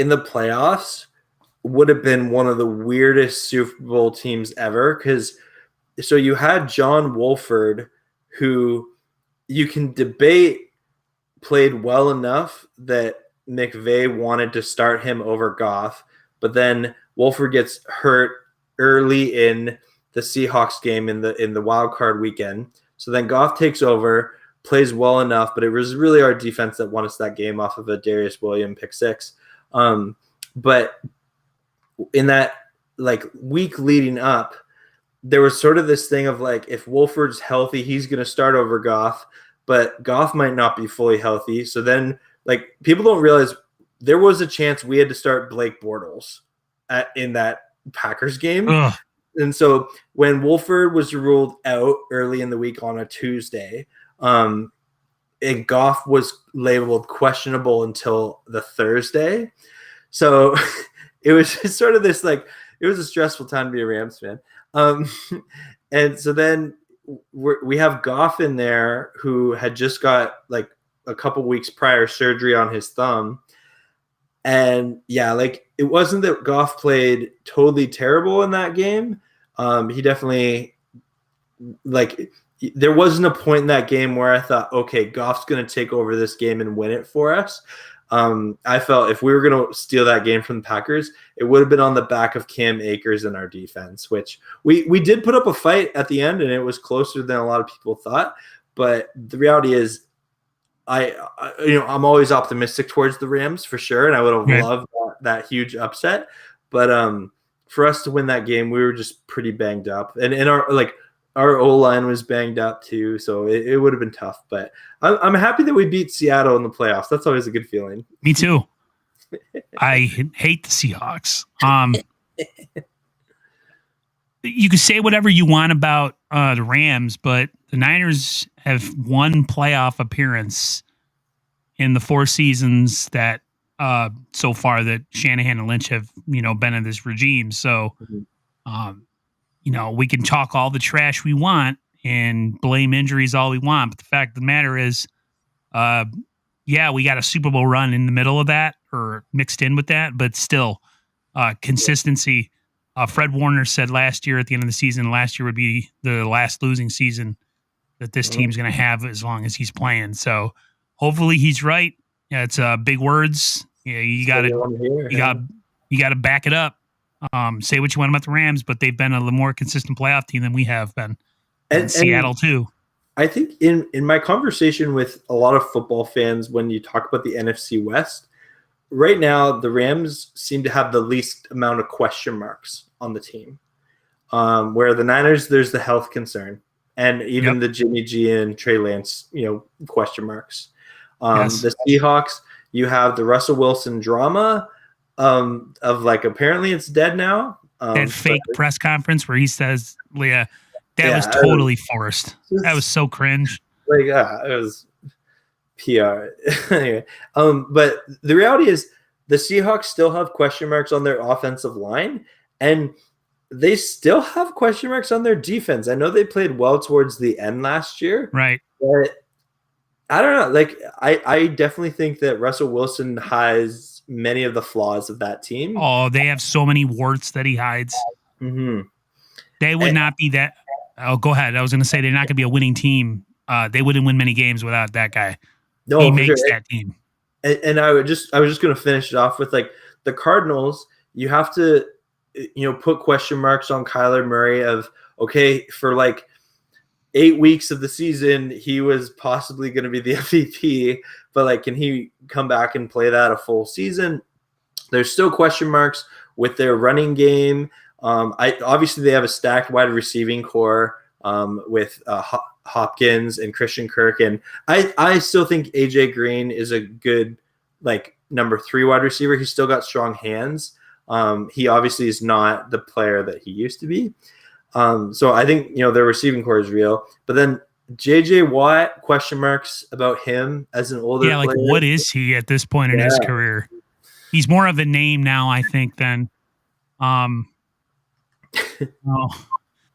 the playoffs would have been one of the weirdest Super Bowl teams ever. So you had John Wolford, who you can debate played well enough that McVay wanted to start him over Goff, but then Wolford gets hurt early in the Seahawks game in the wild card weekend. So then Goff takes over, plays well enough, but it was really our defense that won us that game off of a Darius Williams pick six. But in that like week leading up, there was sort of this thing of like, if Wolford's healthy, he's going to start over Goff, but Goff might not be fully healthy. So then, like, people don't realize there was a chance we had to start Blake Bortles in that Packers game. Ugh. And so when Wolford was ruled out early in the week on a Tuesday, and Goff was labeled questionable until the Thursday. So it was just sort of this, like, it was a stressful time to be a Rams fan. And so then we have Goff in there, who had just got like a couple weeks prior surgery on his thumb. And yeah, like, it wasn't that Goff played totally terrible in that game. He definitely, like, there wasn't a point in that game where I thought, okay, Goff's going to take over this game and win it for us. I felt if we were going to steal that game from the Packers, it would have been on the back of Cam Akers and our defense, which we did put up a fight at the end, and it was closer than a lot of people thought. But the reality is, I'm always optimistic towards the Rams for sure, and I would have loved that huge upset. But for us to win that game, we were just pretty banged up, and our O-line was banged up too, so it would have been tough. But I'm happy that we beat Seattle in the playoffs. That's always a good feeling. Me too. I hate the Seahawks. You can say whatever you want about the Rams, but the Niners have one playoff appearance in the 4 seasons that so far that Shanahan and Lynch have been in this regime. So we can talk all the trash we want and blame injuries all we want, but the fact of the matter is, we got a Super Bowl run in the middle of that or mixed in with that, but still, consistency. Fred Warner said last year at the end of the season, last year would be the last losing season that this team's going to have as long as he's playing. So hopefully he's right. Yeah, it's big words. Yeah, you got to back it up. Say what you want about the Rams, but they've been a little more consistent playoff team than we have been. And Seattle too. I think in my conversation with a lot of football fans, when you talk about the NFC West, right now the Rams seem to have the least amount of question marks on the team. Where the Niners, there's the health concern, and even the Jimmy G and Trey Lance, question marks. The Seahawks, you have the Russell Wilson drama. of like apparently it's dead now. That fake press conference where he says, "Leah, that was Yeah, totally forced. That was so cringe." like it was PR. Anyway, but the reality is the Seahawks still have question marks on their offensive line, and they still have question marks on their defense. I know they played well towards the end last year, Right. but I don't know. Like I definitely think that Russell Wilson has many of the flaws of that team. Oh, they have so many warts that he hides. Mm-hmm. They would not be that. Oh, go ahead. I was going to say they're not going to be a winning team. They wouldn't win many games without that guy. No, he for makes sure. that team. And I was just going to finish it off with like the Cardinals. You have to, put question marks on Kyler Murray of, okay, for like 8 weeks of the season, he was possibly going to be the MVP, but like, can he come back and play that a full season? There's still question marks with their running game. Obviously they have a stacked wide receiving core with Hopkins and Christian Kirk, and I still think AJ Green is a good like number 3 wide receiver. He's still got strong hands. He obviously is not the player that he used to be. So I think their receiving core is real, but then JJ Watt, question marks about him as an older player. Like what is he at this point in his career? He's more of a name now, I think, than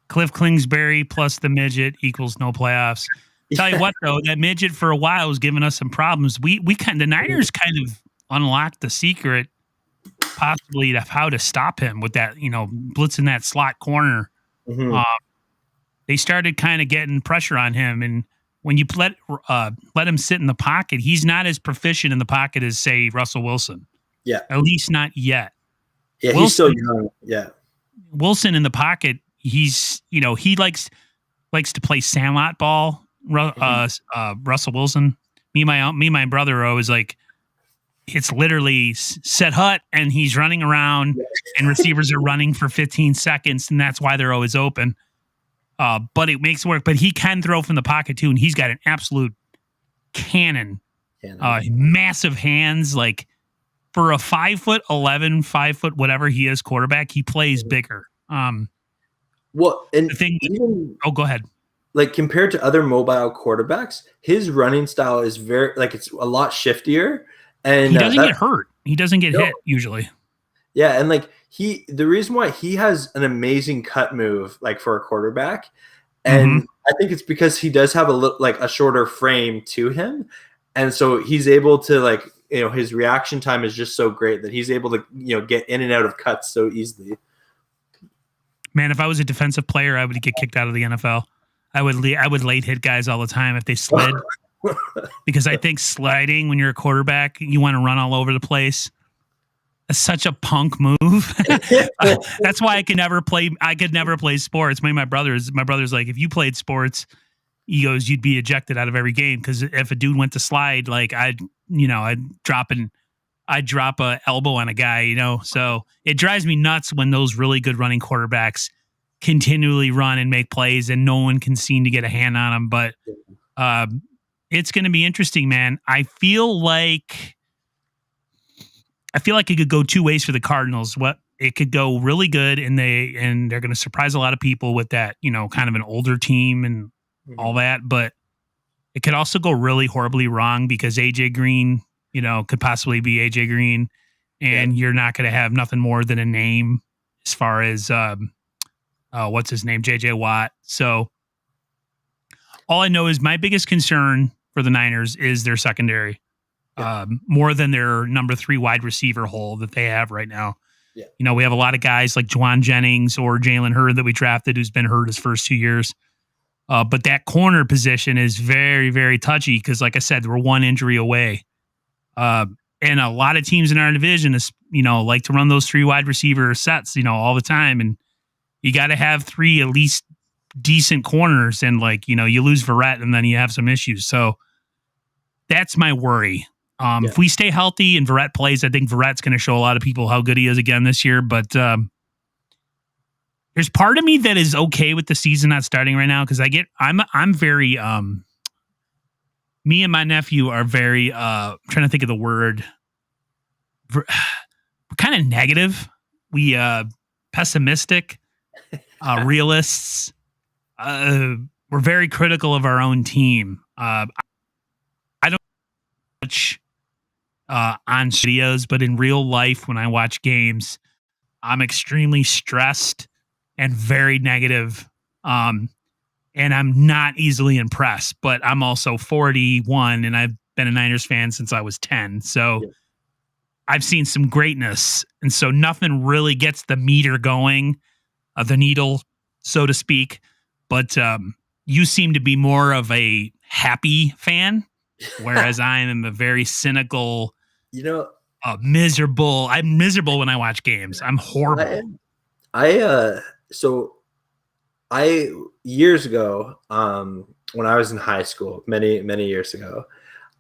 Cliff Kingsbury plus the midget equals no playoffs. Tell you what, though, that midget for a while was giving us some problems. The Niners kind of unlocked the secret, possibly, of how to stop him with that, blitzing that slot corner. Mm-hmm. They started kind of getting pressure on him, and when you let him sit in the pocket, he's not as proficient in the pocket as, say, Russell Wilson. Yeah, at least not yet. Yeah, Wilson, he's still young. Yeah, Wilson in the pocket, he's he likes to play sandlot ball. Russell Wilson, me and my brother are always like, it's literally set hut, and he's running around, and receivers are running for 15 seconds, and that's why they're always open. But it makes it work. But he can throw from the pocket too, and he's got an absolute cannon. Massive hands. Like for a 5'11", 5 foot whatever he is quarterback, he plays bigger. Well, and the thing. Go ahead. Like compared to other mobile quarterbacks, his running style is very it's a lot shiftier, and he doesn't get hurt. He doesn't get hit usually. Yeah, and the reason why he has an amazing cut move for a quarterback, and I think it's because he does have a shorter frame to him, and so he's able to his reaction time is just so great that he's able to get in and out of cuts so easily. Man, if I was a defensive player, I would get kicked out of the NFL. I would late hit guys all the time if they slid, because I think sliding when you're a quarterback, you want to run all over the place. It's such a punk move. That's why I could never play sports. My brother's like, if you played sports, he goes, you'd be ejected out of every game, because if a dude went to slide, I'd drop a elbow on a guy, So it drives me nuts when those really good running quarterbacks continually run and make plays and no one can seem to get a hand on them. But it's going to be interesting, man. I feel like it could go two ways for the Cardinals. It could go really good, and they're going to surprise a lot of people with that, kind of an older team and all that. But it could also go really horribly wrong, because AJ Green, could possibly be AJ Green, and you're not going to have nothing more than a name as far as what's his name, JJ Watt. So all I know is my biggest concern for the Niners is their secondary. More than their number 3 wide receiver hole that they have right now. Yeah. We have a lot of guys like Juwan Jennings or Jalen Hurd that we drafted, who's been hurt his first 2 years. But that corner position is very, very touchy, because, like I said, we're one injury away. And a lot of teams in our division is, like to run those 3 wide receiver sets, all the time. And you got to have 3 at least decent corners. And you lose Verrett, and then you have some issues. So that's my worry. If we stay healthy and Verrett plays, I think Verrett's going to show a lot of people how good he is again this year. But there's part of me that is okay with the season not starting right now, because I'm very me and my nephew are very trying to think of the word. kind of negative. We pessimistic, realists. We're very critical of our own team. I don't watch on videos, but in real life, when I watch games, I'm extremely stressed and very negative. And I'm not easily impressed, but I'm also 41 and I've been a Niners fan since I was 10. So Yeah. I've seen some greatness. And so nothing really gets the meter going, the needle, so to speak. But you seem to be more of a happy fan, whereas I am a very cynical, You know, miserable. I'm miserable when I watch games. I'm horrible. So I years ago, when I was in high school, many years ago,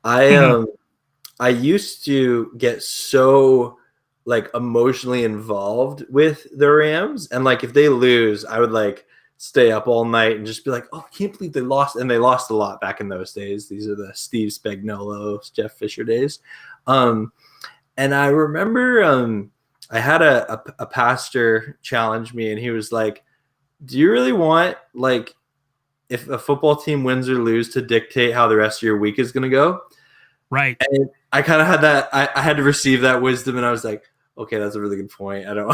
I used to get so like emotionally involved with the Rams, and like if they lose, I would like stay up all night and just be like, "Oh, I can't believe they lost!" And they lost a lot back in those days. These are the Steve Spagnuolo, Jeff Fisher days. And I remember I had a pastor challenge me, and he was like, "Do you really want like if a football team wins or lose to dictate how the rest of your week is going to go?" Right. And I kind of had that. I had to receive that wisdom, and I was like, "Okay, that's a really good point." I don't.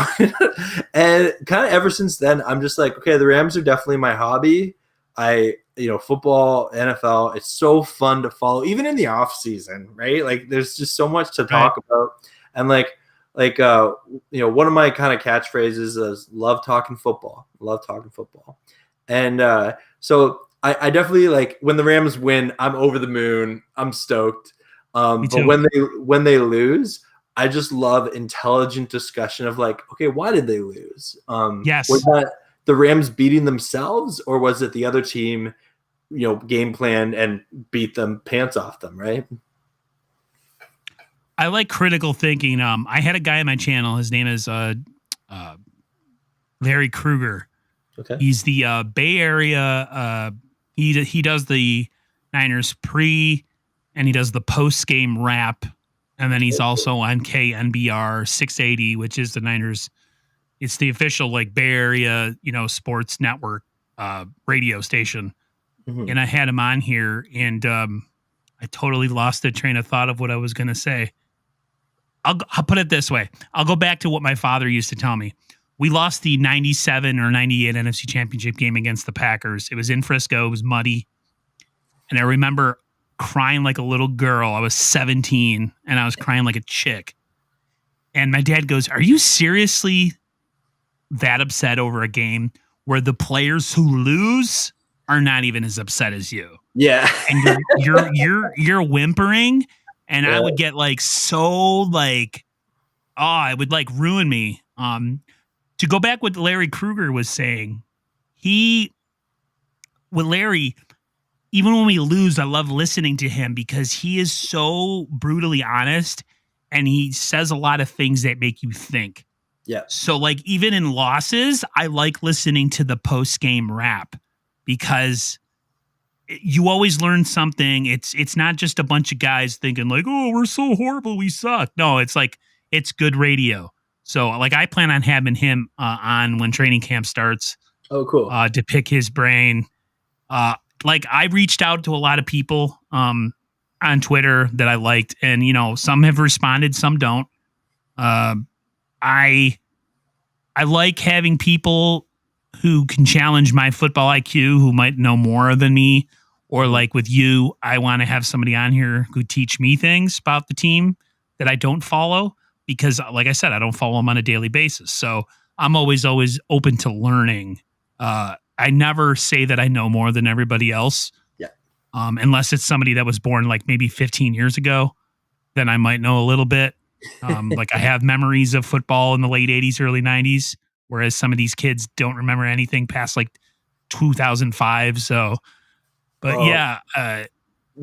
And kind of ever since then, I'm just like, okay, the Rams are definitely my hobby. Football, NFL, it's so fun to follow, even in the off season, right? Like, there's just so much to talk about, and one of my kind of catchphrases is "love talking football," and so I definitely like when the Rams win, I'm over the moon, I'm stoked. But when they lose, I just love intelligent discussion of like, okay, why did they lose? Yes. Was that the Rams beating themselves, or was it the other team, game plan and beat them pants off them, right? I like critical thinking. I had a guy on my channel. His name is Larry Kruger. Okay. He's the Bay Area. He does the Niners pre, and he does the post game wrap, and then he's also on KNBR 680, which is the Niners. It's the official like Bay Area, sports network radio station. Mm-hmm. And I had him on here, and I totally lost the train of thought of what I was going to say. I'll put it this way. I'll go back to what my father used to tell me. We lost the 97 or 98 NFC Championship game against the Packers. It was in Frisco. It was muddy. And I remember crying like a little girl. I was 17, and I was crying like a chick. And my dad goes, "Are you seriously that upset over a game where the players who lose are not even as upset as you?" Yeah. And you're whimpering, and I would get like so like, it would like ruin me. To go back what Larry Kruger was saying, with Larry, even when we lose, I love listening to him because he is so brutally honest, and he says a lot of things that make you think. Yeah. So like even in losses, I like listening to the post-game wrap because you always learn something. It's not just a bunch of guys thinking like, "Oh, we're so horrible, we suck." No, it's like it's good radio. So like I plan on having him on when training camp starts. Oh, cool. To pick his brain. Like I reached out to a lot of people on Twitter that I liked, and some have responded, some don't. I like having people who can challenge my football IQ, who might know more than me, or like with you, I want to have somebody on here who teach me things about the team that I don't follow, because like I said, I don't follow them on a daily basis. So I'm always open to learning. I never say that I know more than everybody else. Yeah. Unless it's somebody that was born like maybe 15 years ago, then I might know a little bit. Like I have memories of football in the late 80s, early 90s, whereas some of these kids don't remember anything past like 2005. So, but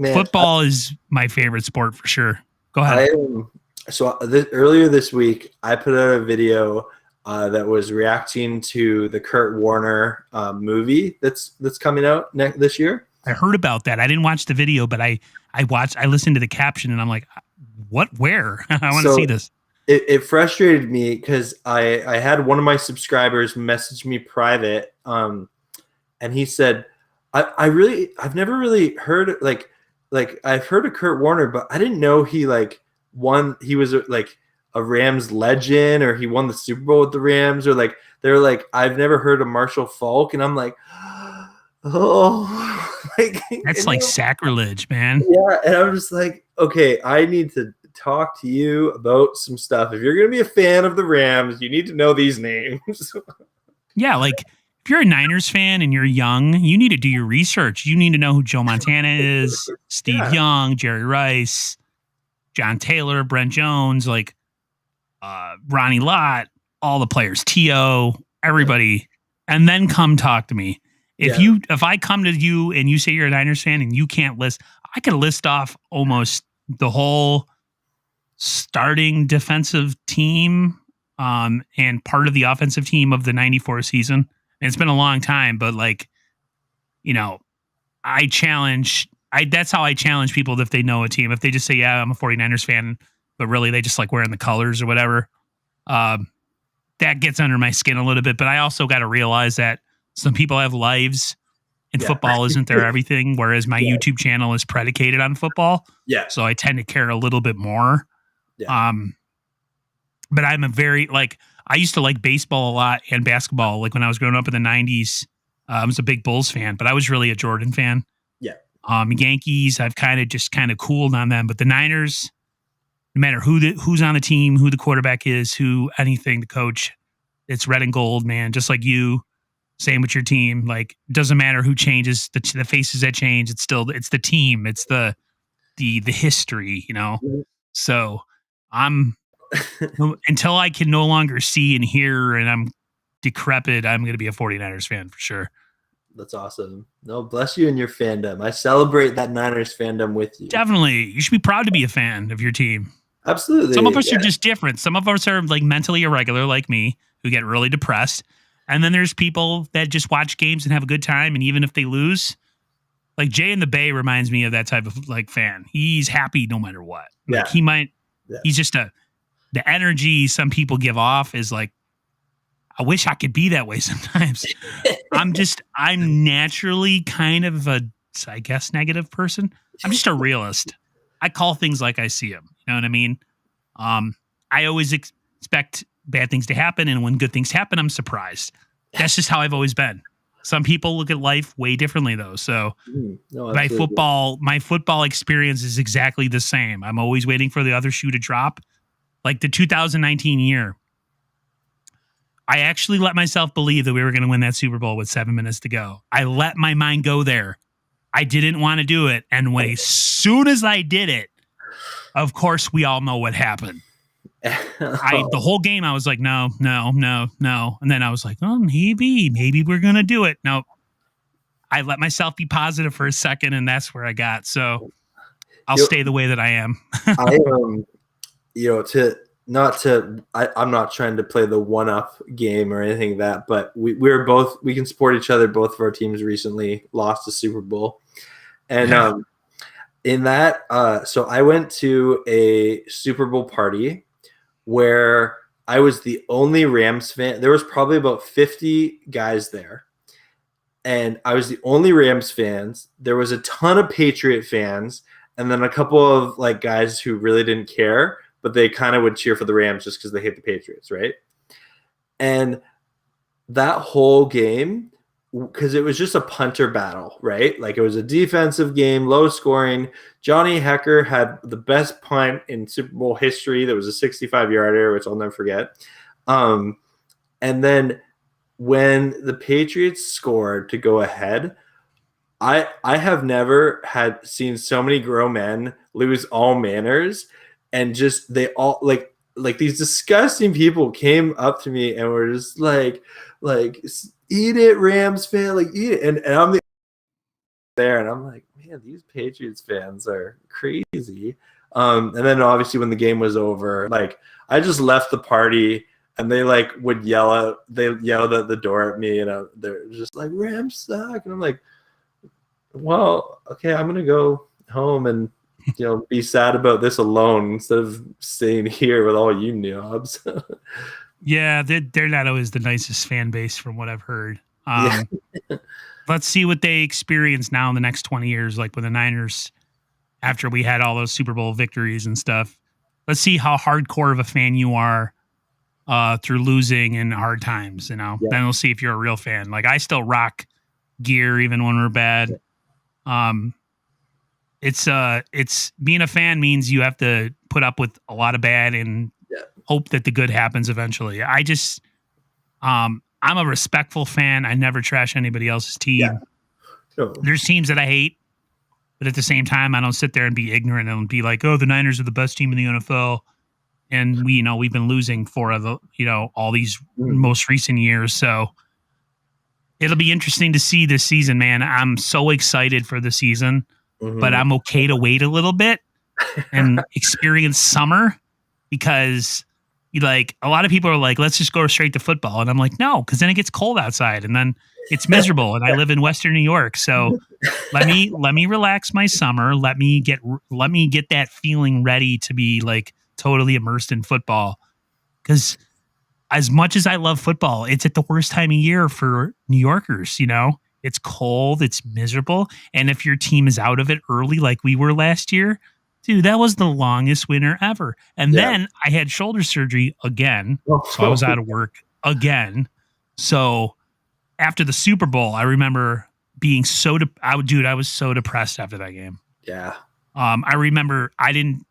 football is my favorite sport for sure. Go ahead. Earlier this week, I put out a video that was reacting to the Kurt Warner movie that's coming out this year. I heard about that. I didn't watch the video, but I listened to the caption, and I'm like, what? Where? I want to see this. it frustrated me because I had one of my subscribers message me private, and he said, I've never really heard like I've heard of Kurt Warner, but I didn't know he like won. He was like a Rams legend, or he won the Super Bowl with the Rams, or like they're like I've never heard of Marshall Faulk, and I'm like, oh, like That's like sacrilege, man. yeah, and I'm just like, okay, I need to talk to you about some stuff. If you're gonna be a fan of the Rams, you need to know these names. Yeah, like if you're a Niners fan and you're young, you need to do your research. You need to know who Joe Montana is, Steve Yeah. Young, Jerry Rice, John Taylor, Brent Jones, like Ronnie Lott, all the players, T.O., everybody, and then come talk to me. If I come to you and you say you're a Niners fan and you can't list, I could list off almost the whole starting defensive team and part of the offensive team of the 94 season. And it's been a long time, but like, you know, that's how I challenge people if they know a team. If they just say, yeah, I'm a 49ers fan, but really they just like wearing the colors or whatever, that gets under my skin a little bit. But I also got to realize that some people have lives and football isn't their everything, whereas my YouTube channel is predicated on football. Yeah. So I tend to care a little bit more. Yeah. But I'm a very, like, I used to like baseball a lot and basketball. Like when I was growing up in the 90s, I was a big Bulls fan, but I was really a Jordan fan. Yeah. Yankees, I've kind of cooled on them, but the Niners, no matter who's on the team, who the quarterback is, anything, the coach, it's red and gold, man. Just like you, same with your team. Like, doesn't matter who changes, the faces that change. It's the team. It's the history, you know? So I'm, until I can no longer see and hear and I'm decrepit, I'm going to be a 49ers fan for sure. That's awesome. No, bless you and your fandom. I celebrate that Niners fandom with you. Definitely. You should be proud to be a fan of your team. Absolutely. Some of us are just different. Some of us are like mentally irregular, like me, who get really depressed. And then there's people that just watch games and have a good time. And even if they lose, like Jay in the Bay reminds me of that type of like fan. He's happy no matter what. Like he's just the energy some people give off is like, I wish I could be that way sometimes. I'm naturally kind of I guess, negative person. I'm just a realist. I call things like I see them. You know what I mean? I always expect bad things to happen. And when good things happen, I'm surprised. That's just how I've always been. Some people look at life way differently though. So my football experience is exactly the same. I'm always waiting for the other shoe to drop. Like the 2019 year, I actually let myself believe that we were going to win that Super Bowl with 7 minutes to go. I let my mind go there. I didn't want to do it. And as soon as I did it, of course, we all know what happened. The whole game, I was like, no. And then I was like, oh, maybe we're going to do it. No, I let myself be positive for a second, and that's where I got. So I'll stay the way that I am. I'm not trying to play the one-up game or anything like that, but we can support each other. Both of our teams recently lost the Super Bowl. And in that, so I went to a Super Bowl party where I was the only Rams fan. There was probably about 50 guys there, and I was the only Rams fans. There was a ton of Patriot fans, and then a couple of like guys who really didn't care, but they kind of would cheer for the Rams just because they hate the Patriots, right? And that whole game, because it was just a punter battle, right? Like it was a defensive game, low scoring. Johnny Hecker had the best punt in Super Bowl history. That was a 65-yarder, which I'll never forget. And then when the Patriots scored to go ahead, I have never seen so many grown men lose all manners, and just they all like these disgusting people came up to me and were just like eat it, Rams fan, like eat it. And I'm there and I'm like, man, these Patriots fans are crazy. And then obviously when the game was over, like I just left the party and they like would yelled at the door at me, and they're just like, Rams suck. And I'm like, well, okay, I'm gonna go home and be sad about this alone instead of staying here with all you knobs. Yeah, they're not always the nicest fan base from what I've heard. Yeah. Let's see what they experience now in the next 20 years, like with the Niners, after we had all those Super Bowl victories and stuff. Let's see how hardcore of a fan you are through losing and hard times, Yeah. Then we'll see if you're a real fan. Like, I still rock gear even when we're bad. It's being a fan means you have to put up with a lot of bad and hope that the good happens eventually. I'm a respectful fan. I never trash anybody else's team. Yeah. Sure. There's teams that I hate, but at the same time, I don't sit there and be ignorant and be like, "Oh, the Niners are the best team in the NFL," and we've been losing for all these most recent years. So it'll be interesting to see this season, man. I'm so excited for the season, but I'm okay to wait a little bit and experience summer, because a lot of people are like, let's just go straight to football. And I'm like, no, because then it gets cold outside and then it's miserable. And I live in Western New York. So let me relax my summer. Let me get that feeling ready to be like totally immersed in football. Because as much as I love football, it's at the worst time of year for New Yorkers. It's cold, it's miserable. And if your team is out of it early, like we were last year, dude, that was the longest winter ever. And then I had shoulder surgery again. So I was out of work again. So after the Super Bowl, I remember being I was so depressed after that game. Yeah. I remember I didn't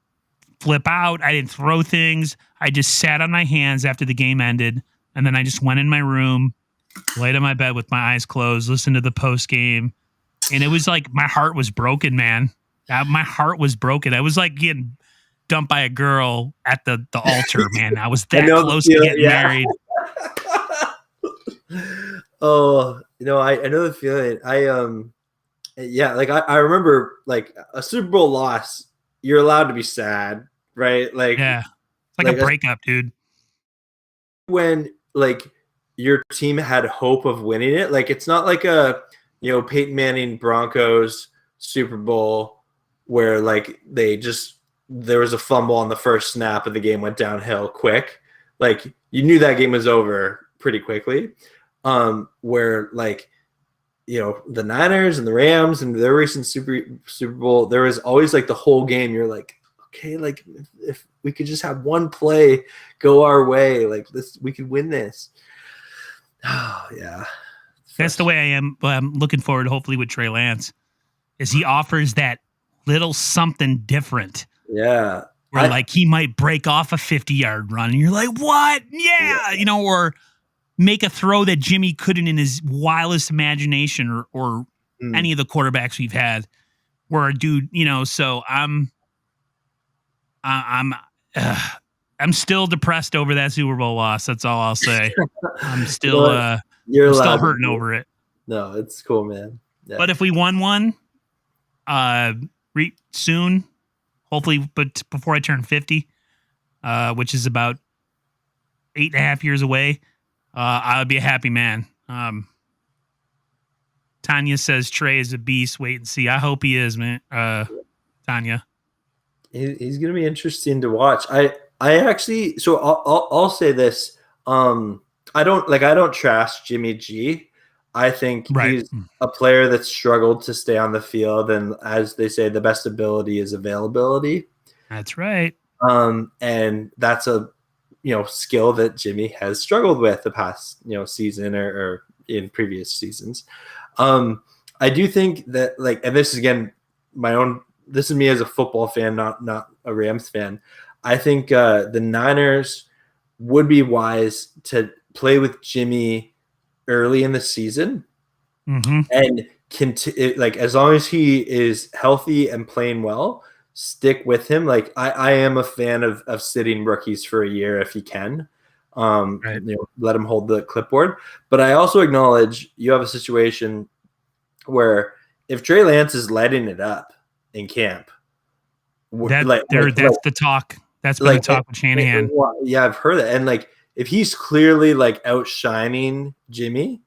flip out. I didn't throw things. I just sat on my hands after the game ended. And then I just went in my room, laid on my bed with my eyes closed, listened to the post game. And it was like my heart was broken, man. My heart was broken. I was like getting dumped by a girl at the altar, man. I was that close to getting married. Oh, I know the feeling. I remember like a Super Bowl loss. You're allowed to be sad, right? Like, yeah, it's like a breakup, dude. When like your team had hope of winning it, like it's not like a Peyton Manning Broncos Super Bowl where like there was a fumble on the first snap and the game went downhill quick. Like you knew that game was over pretty quickly. Where like, the Niners and the Rams and their recent Super Bowl, there was always like the whole game. You're like, okay, like if we could just have one play go our way, like this, we could win this. Oh yeah. That's the way I am. But I'm looking forward, hopefully, with Trey Lance, is he offers that little something different. Yeah. Where like he might break off a 50-yard run and you're like, what? Yeah. Or make a throw that Jimmy couldn't in his wildest imagination or any of the quarterbacks we've had, where a dude, so I'm still depressed over that Super Bowl loss. That's all I'll say. I'm still hurting over it. No, it's cool, man. Yeah. But if we won one soon, hopefully, but before I turn 50, which is about 8.5 years away, I would be a happy man. Tanya says Trey is a beast. Wait and see. I hope he is, man. Tanya. He's going to be interesting to watch. I actually, so I'll say this. I don't trash Jimmy G. I think he's a player that's struggled to stay on the field, and as they say, the best ability is availability. That's right. And that's a skill that Jimmy has struggled with the past season or in previous seasons. I do think that and this is again this is me as a football fan, not a Rams fan. I think the Niners would be wise to play with Jimmy early in the season, and as long as he is healthy and playing well, stick with him. Like I am a fan of sitting rookies for a year if you can. Let him hold the clipboard. But I also acknowledge you have a situation where if Trey Lance is letting it up in camp, that's the talk. That's been the talk with Shanahan. Yeah, I've heard that. And if he's clearly outshining Jimmy,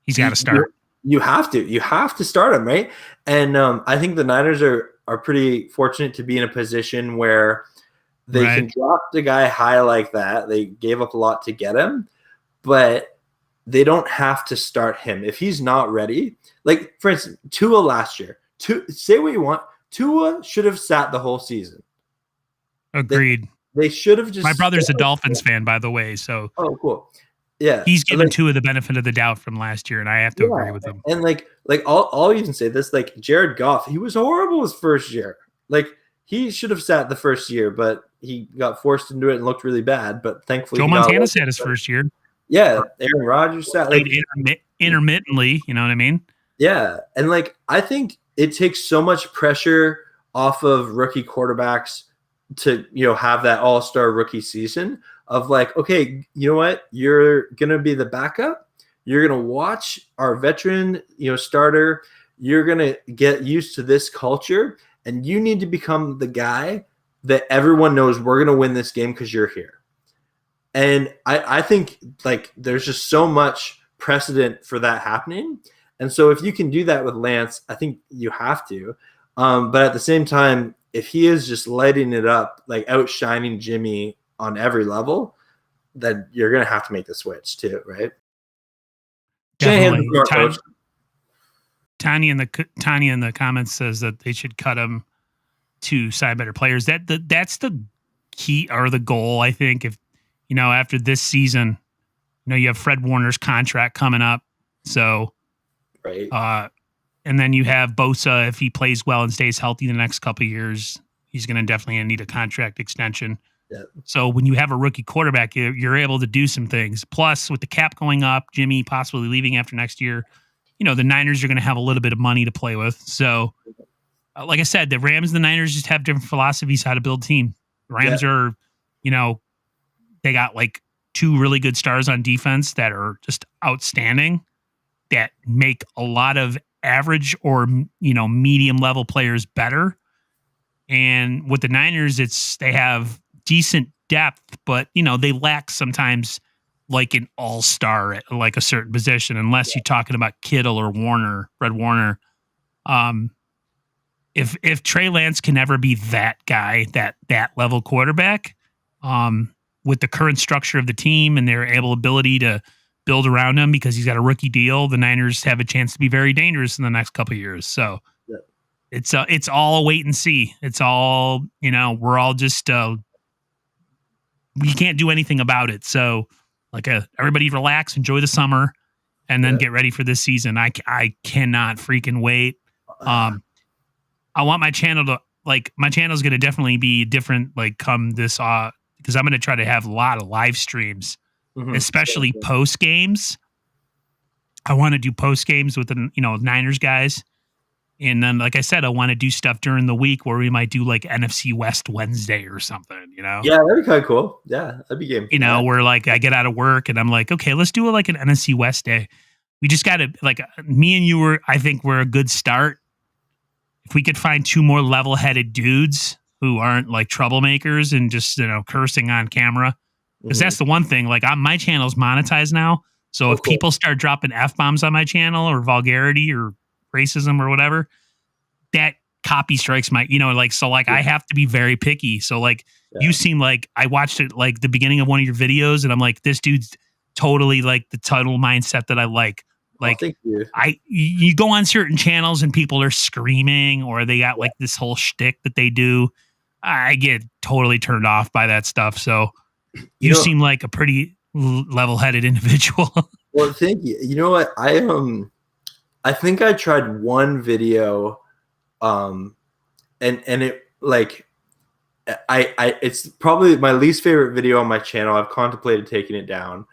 he's got to start. You have to start him, right? And I think the Niners are are pretty fortunate to be in a position where they Right. can drop the guy high like that. They gave up a lot to get him, but they don't have to start him if he's not ready. Like, for instance, Tua last year. Say what you want. Tua should have sat the whole season. Agreed. They should have just. My brother's a Dolphins fan, by the way, so Oh, cool. Yeah, he's given Tua the benefit of the doubt from last year, and I have to agree with him. And like I'll even say this: like Jared Goff, he was horrible his first year. Like he should have sat the first year, but he got forced into it and looked really bad. But thankfully, Joe Montana sat his first year. Yeah, Aaron Rodgers sat like intermittently. You know what I mean? Yeah, and like I think it takes so much pressure off of rookie quarterbacks to have that all-star rookie season of like, okay, you know what, you're gonna be the backup, you're gonna watch our veteran starter, you're gonna get used to this culture, and you need to become the guy that everyone knows we're gonna win this game because you're here. And I think like there's just so much precedent for that happening. And so if you can do that with Lance, I think you have to. But at the same time, if he is just lighting it up, like outshining Jimmy on every level, then you're going to have to make the switch too, right? Definitely. Tanya in the comments says that they should cut him to sign better players. That's the key or the goal, I think. If after this season, you have Fred Warner's contract coming up, so right. And then you have Bosa. If he plays well and stays healthy the next couple of years, he's going to definitely need a contract extension. Yeah. So when you have a rookie quarterback, you're able to do some things. Plus, with the cap going up, Jimmy possibly leaving after next year, the Niners are going to have a little bit of money to play with. So, like I said, the Rams and the Niners just have different philosophies how to build a team. The Rams are, they got like 2 really good stars on defense that are just outstanding, that make a lot of average or medium level players better. And with the Niners, they have decent depth, but they lack sometimes like an all-star at like a certain position, unless you're talking about Kittle or Fred Warner. If Trey Lance can ever be that guy, that level quarterback, with the current structure of the team and their ability to build around him because he's got a rookie deal, the Niners have a chance to be very dangerous in the next couple of years. So it's all a wait and see. It's all, we're all just, we can't do anything about it. So like everybody relax, enjoy the summer, and then get ready for this season. I cannot freaking wait. I want my channel to my channel is going to definitely be different. Like come this, because I'm going to try to have a lot of live streams. Especially post games. I want to do post games with the Niners guys, and then like I said, I want to do stuff during the week where we might do like NFC West Wednesday or something. Yeah, that'd be kind of cool. Yeah, that'd be game. Where like I get out of work and I'm like, okay, let's do like an NFC West day. We just got to like me and you I think we're a good start. If we could find 2 more level-headed dudes who aren't like troublemakers and just cursing on camera. Because that's the one thing, like my channel's monetized now. So if people start dropping F-bombs on my channel or vulgarity or racism or whatever, that copy strikes my, I have to be very picky. So like you seem like I watched it like the beginning of one of your videos and I'm like, this dude's totally like the total mindset that I like. Like thank you. You go on certain channels and people are screaming or they got like this whole shtick that they do. I get totally turned off by that stuff. So you seem like a pretty level-headed individual. Well, thank you. You know what? I think I tried one video, and it like, it's probably my least favorite video on my channel. I've contemplated taking it down.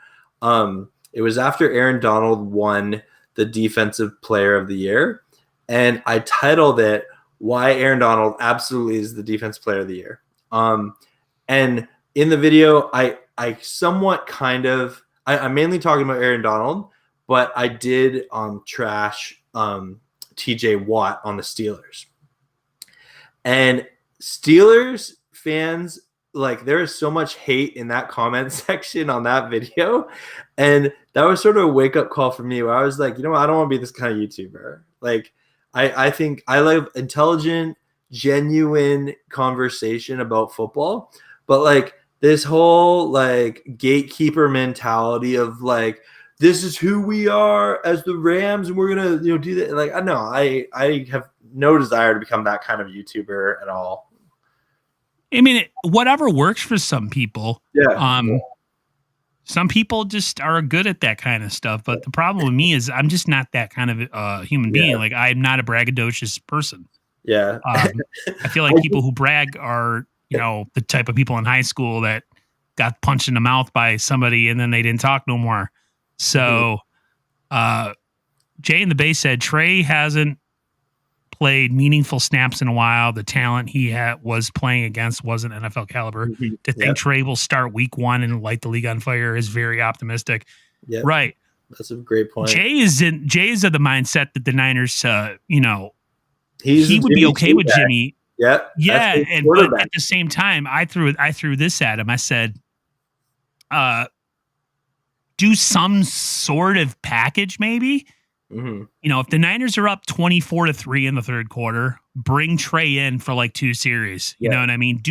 It was after Aaron Donald won the Defensive Player of the Year, and I titled it "Why Aaron Donald Absolutely is the Defensive Player of the Year." And in the video, I somewhat kind of I'm mainly talking about Aaron Donald, but I did trash TJ Watt on the Steelers. And Steelers fans, like there is so much hate in that comment section on that video. And that was sort of a wake-up call for me where I was like, I don't want to be this kind of YouTuber. Like I think I love intelligent, genuine conversation about football. But like this whole like gatekeeper mentality of like, this is who we are as the Rams, and we're gonna do that. Like I know I have no desire to become that kind of YouTuber at all. I mean, whatever works for some people. Yeah. Some people just are good at that kind of stuff, but the problem with me is I'm just not that kind of human being. Like I'm not a braggadocious person. Yeah. I feel like people who brag are, the type of people in high school that got punched in the mouth by somebody and then they didn't talk no more. So, Jay in the Bay said Trey hasn't played meaningful snaps in a while. The talent he was playing against wasn't NFL caliber. To think Trey will start week 1 and light the league on fire is very optimistic. Yeah, right. That's a great point. Jay is of the mindset that the Niners, he would be okay with Jimmy. Yeah. Yeah. But at the same time, I threw this at him. I said, do some sort of package maybe. Mm-hmm. If the Niners are up 24-3 in the third quarter, bring Trey in for like 2 series. You know what I mean?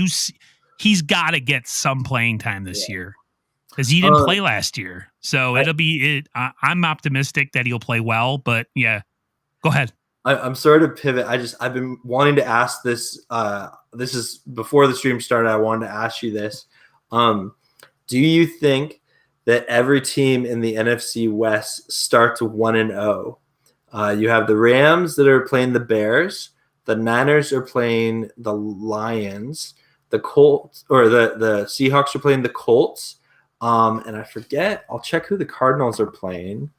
He's got to get some playing time this year because he didn't play last year. So it'll be it. I'm optimistic that he'll play well, but yeah, go ahead. I'm sorry to pivot. I've been wanting to ask this. This is before the stream started. I wanted to ask you this. Do you think that every team in the NFC West starts 1-0? You have the Rams that are playing the Bears. The Niners are playing the Lions. The Colts or the Seahawks are playing the Colts. And I forget. I'll check who the Cardinals are playing.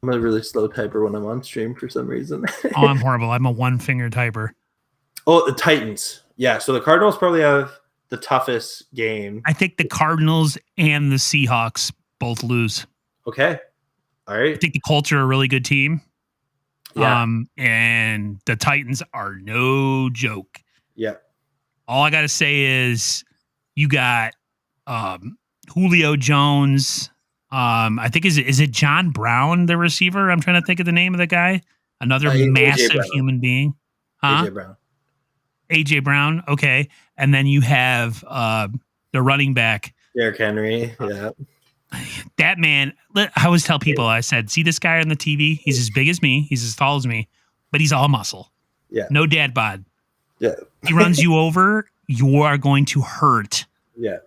I'm a really slow typer when I'm on stream for some reason. Oh, I'm horrible. I'm a one-finger typer. Oh, the Titans. Yeah, so the Cardinals probably have the toughest game. I think the Cardinals and the Seahawks both lose. Okay. All right. I think the Colts are a really good team. Yeah. And the Titans are no joke. Yeah. All I got to say is you got Julio Jones. I think is it John Brown, the receiver? I'm trying to think of the name of the guy. Another massive human being. Huh? AJ Brown. Okay. And then you have the running back. Derrick Henry. Yeah. That man, I always tell people, I said, see this guy on the TV? He's as big as me. He's as tall as me, but he's all muscle. Yeah. No dad bod. Yeah. He runs you over. You are going to hurt. Yeah.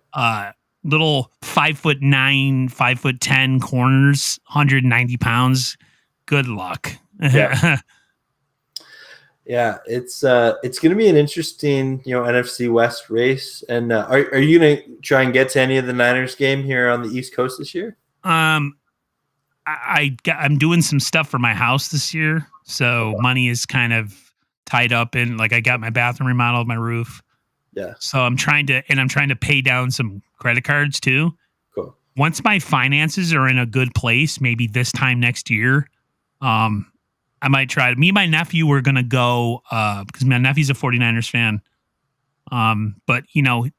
Little 5'9", 5'10" corners, 190 pounds. Good luck. Yeah. Yeah, it's going to be an interesting, NFC West race. And are you going to try and get to any of the Niners game here on the East Coast this year? I'm doing some stuff for my house this year, so money is kind of tied up in, like, I got my bathroom remodeled, my roof. Yeah. So I'm trying to pay down some credit cards too. Cool. Once my finances are in a good place, maybe this time next year, I might try to. Me and my nephew were gonna go because my nephew's a 49ers fan. But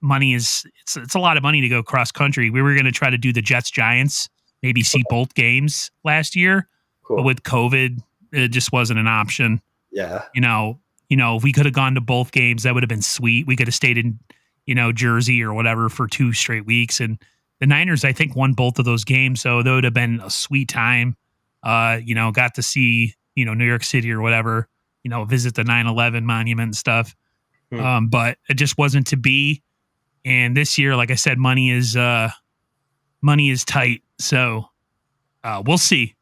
money is it's a lot of money to go cross country. We were gonna try to do the Jets Giants, maybe see both games last year. Cool. But with COVID, it just wasn't an option. Yeah. If we could have gone to both games, that would have been sweet. We could have stayed in, Jersey or whatever for 2 straight weeks. And the Niners, I think, won both of those games. So that would have been a sweet time. Got to see, New York City or whatever, visit the 9/11 monument and stuff. But it just wasn't to be. And this year, like I said, money is tight. So we'll see.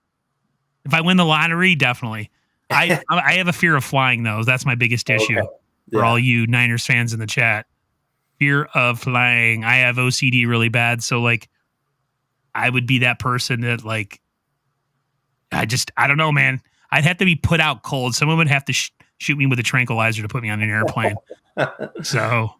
If I win the lottery, definitely. I have a fear of flying, though. That's my biggest issue for all you Niners fans in the chat. Fear of flying. I have OCD really bad. So, like, I would be that person that, like, I don't know, man. I'd have to be put out cold. Someone would have to shoot me with a tranquilizer to put me on an airplane. So,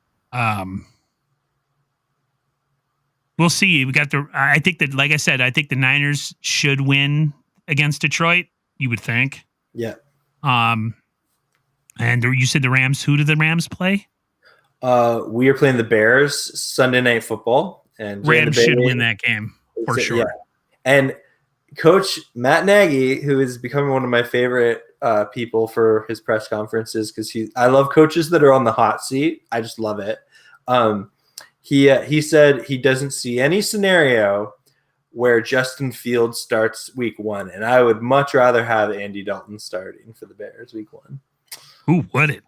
we'll see. I think that, like I said, I think the Niners should win against Detroit. You would think. Yeah. And you said the Rams. Who do the Rams play? We are playing the Bears Sunday Night Football. and Jay and Rams the should Bay. win that game for sure. Yeah. And Coach Matt Nagy, who is becoming one of my favorite people for his press conferences, because I love coaches that are on the hot seat. I just love it. He said he doesn't see any scenario where Justin Fields starts week 1, and I would much rather have Andy Dalton starting for the Bears week 1. Who would it?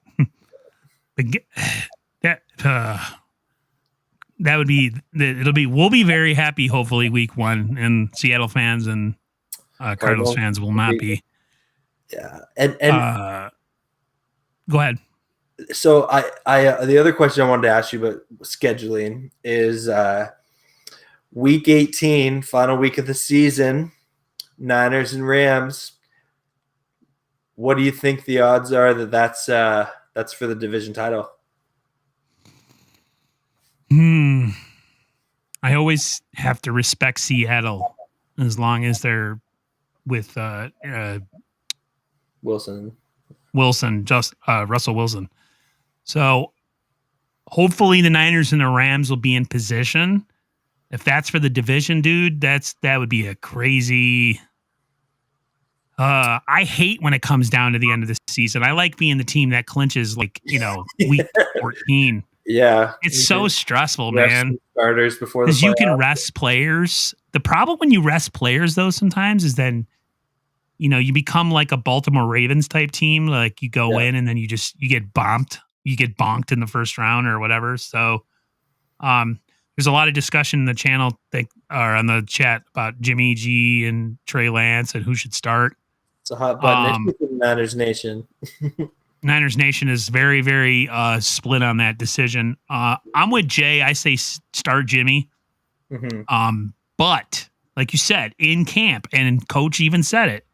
That would be. It'll be. We'll be very happy. Hopefully, week 1, and Seattle fans and Cardinals fans will not be. Yeah, and go ahead. So I the other question I wanted to ask you about scheduling is week 18, final week of the season, Niners and Rams. What do you think the odds are that's for the division title? I always have to respect Seattle as long as they're with Wilson, just Russell Wilson. So hopefully the Niners and the Rams will be in position. If that's for the division, dude, that would be a crazy. I hate when it comes down to the end of the season. I like being the team that clinches, like, week 14. Yeah, it's so stressful, man. Starters before because you can rest players. The problem when you rest players, though, sometimes is then, you become like a Baltimore Ravens type team. Like you go in and then you get bonked. You get bonked in the first round or whatever. So, there's a lot of discussion in the channel or on the chat about Jimmy G and Trey Lance and who should start. It's a hot button issue for Niners Nation. Niners Nation is very, very split on that decision. I'm with Jay. I say start Jimmy. Mm-hmm. But like you said, in camp, and Coach even said it,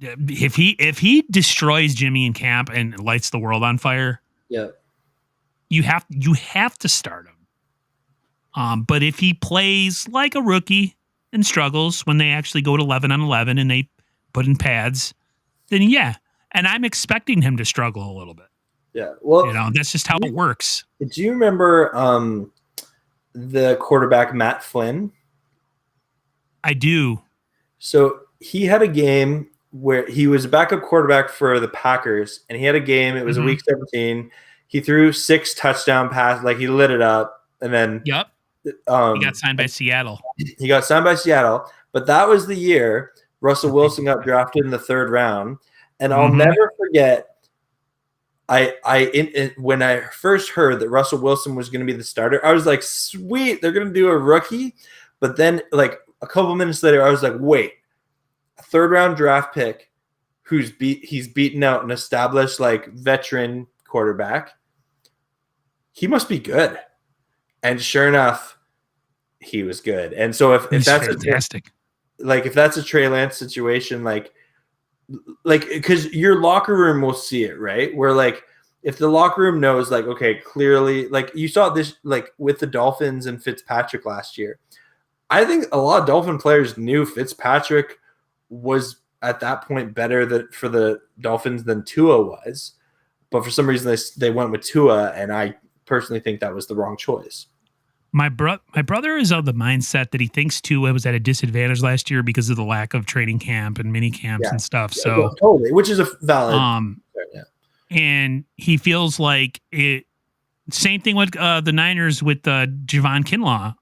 if he destroys Jimmy in camp and lights the world on fire, you have to start him. But if he plays like a rookie and struggles when they actually go to 11-on-11 and they put in pads, then yeah. And I'm expecting him to struggle a little bit. Yeah. Well, that's just how it works. Do you remember the quarterback, Matt Flynn? I do. So he had a game where he was a backup quarterback for the Packers, and he had a game. It was a week 17. He threw 6 touchdown passes. Like, he lit it up. And then he got signed by Seattle. But that was the year Russell Wilson got drafted in the 3rd round. And I'll never forget, when I first heard that Russell Wilson was going to be the starter, I was like, sweet, they're going to do a rookie. But then, like, a couple minutes later, I was like, wait, a 3rd round draft pick he's beaten out an established, like, veteran quarterback. He must be good. And sure enough, he was good. And so if that's fantastic, if that's a Trey Lance situation, like because your locker room will see it, right? Where, like, if the locker room knows, like, okay, clearly, like you saw this, like with the Dolphins and Fitzpatrick last year. I think a lot of Dolphin players knew Fitzpatrick was at that point better for the Dolphins than Tua was, but for some reason they went with Tua, and I personally think that was the wrong choice. My brother is of the mindset that he thinks Tua was at a disadvantage last year because of the lack of training camp and mini camps and stuff. So totally, which is a valid. And he feels like it. Same thing with the Niners with Javon Kinlaw.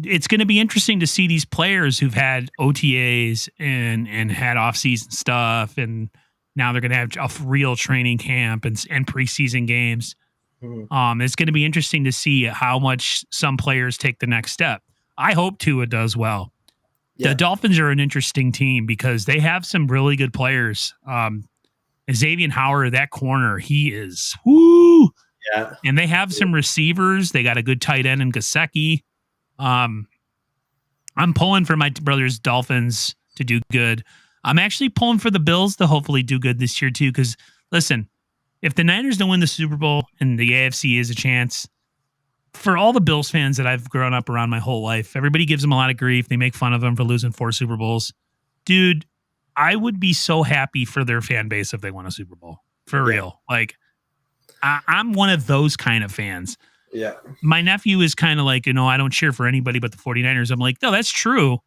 It's going to be interesting to see these players who've had OTAs and had off-season stuff, and now they're going to have a real training camp and preseason games. It's going to be interesting to see how much some players take the next step. I hope Tua does well. Yeah. The Dolphins are an interesting team because they have some really good players. Xavier Howard, that corner, he is whoo. Yeah. And they have some receivers. They got a good tight end in Gesicki. I'm pulling for my brother's Dolphins to do good. I'm actually pulling for the Bills to hopefully do good this year too. Because listen, if the Niners don't win the Super Bowl and the AFC is a chance, for all the Bills fans that I've grown up around my whole life, everybody gives them a lot of grief. They make fun of them for losing 4 Super Bowls. Dude, I would be so happy for their fan base if they won a Super Bowl. For real. Like, I'm one of those kind of fans. Yeah. My nephew is kind of like, I don't cheer for anybody but the 49ers. I'm like, no, that's true.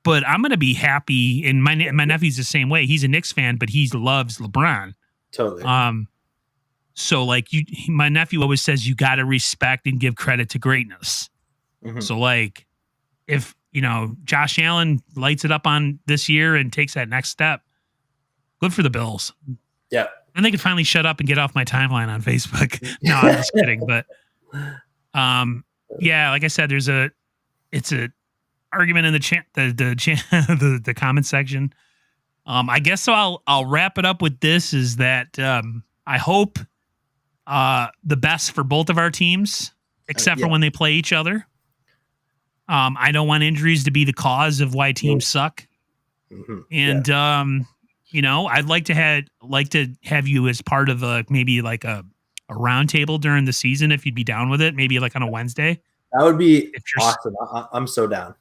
But I'm going to be happy. And my nephew's the same way. He's a Knicks fan, but he loves LeBron. Totally. So like my nephew always says, you got to respect and give credit to greatness. Mhm. So like if, Josh Allen lights it up on this year and takes that next step, good for the Bills. Yeah. And they could finally shut up and get off my timeline on Facebook. No, I'm just kidding. But yeah, like I said, it's a argument in the comment section. I guess so. I'll wrap it up with this: is that I hope the best for both of our teams, except for when they play each other. I don't want injuries to be the cause of why teams suck. Mhm. And I'd like to have you as part of maybe like a roundtable during the season if you'd be down with it. Maybe like on a Wednesday. That would be If you're awesome. I'm so down.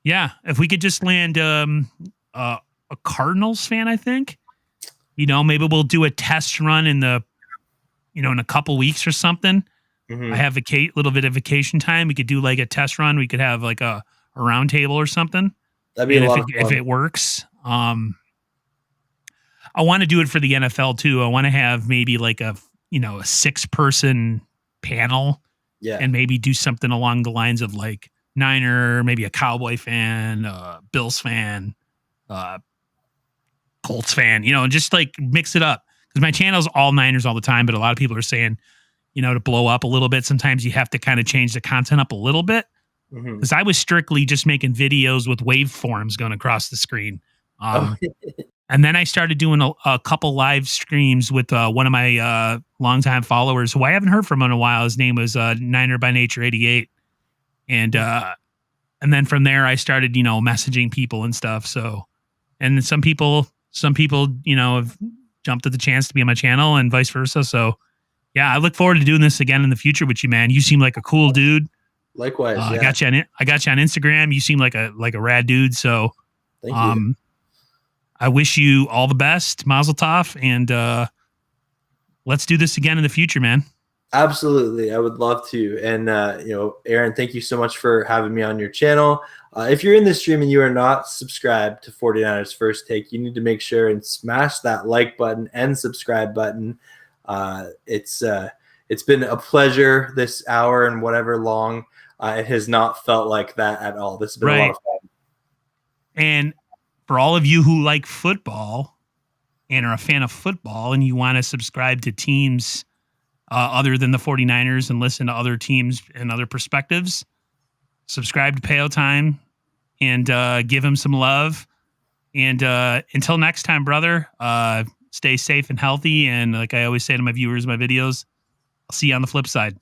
Yeah, if we could just land a Cardinals fan, I think. Maybe we'll do a test run in a couple weeks or something. Mhm. I have a little bit of vacation time. We could do like a test run. We could have like a round table or something. That'd be a lot of fun. If it works. I want to do it for the NFL too. I want to have maybe like a 6-person panel. Yeah. And maybe do something along the lines of like Niner, maybe a Cowboy fan, Bills fan, Colts fan, just like mix it up. Because my channel's all Niners all the time, but a lot of people are saying, to blow up a little bit, sometimes you have to kind of change the content up a little bit. Because I was strictly just making videos with waveforms going across the screen. And then I started doing a couple live streams with one of my longtime followers who I haven't heard from in a while. His name was Niner by Nature 88. And then from there I started, messaging people and stuff. So, and some people, have jumped at the chance to be on my channel and vice versa. So yeah, I look forward to doing this again in the future with you, man. You seem like a cool dude. Likewise. I got you on Instagram. You seem like a rad dude. So, Thank you. I wish you all the best, Mazel Tov, and let's do this again in the future, man. Absolutely. I would love to. And, Aaron, thank you so much for having me on your channel. If you're in this stream and you are not subscribed to 49ers First Take, you need to make sure and smash that like button and subscribe button. It's been a pleasure this hour and whatever long. It has not felt like that at all. This has been a lot of fun. And for all of you who like football and are a fan of football and you want to subscribe to teams other than the 49ers and listen to other teams and other perspectives, subscribe to Payo Time and give him some love. And until next time, brother, stay safe and healthy. And like I always say to my viewers, my videos, I'll see you on the flip side.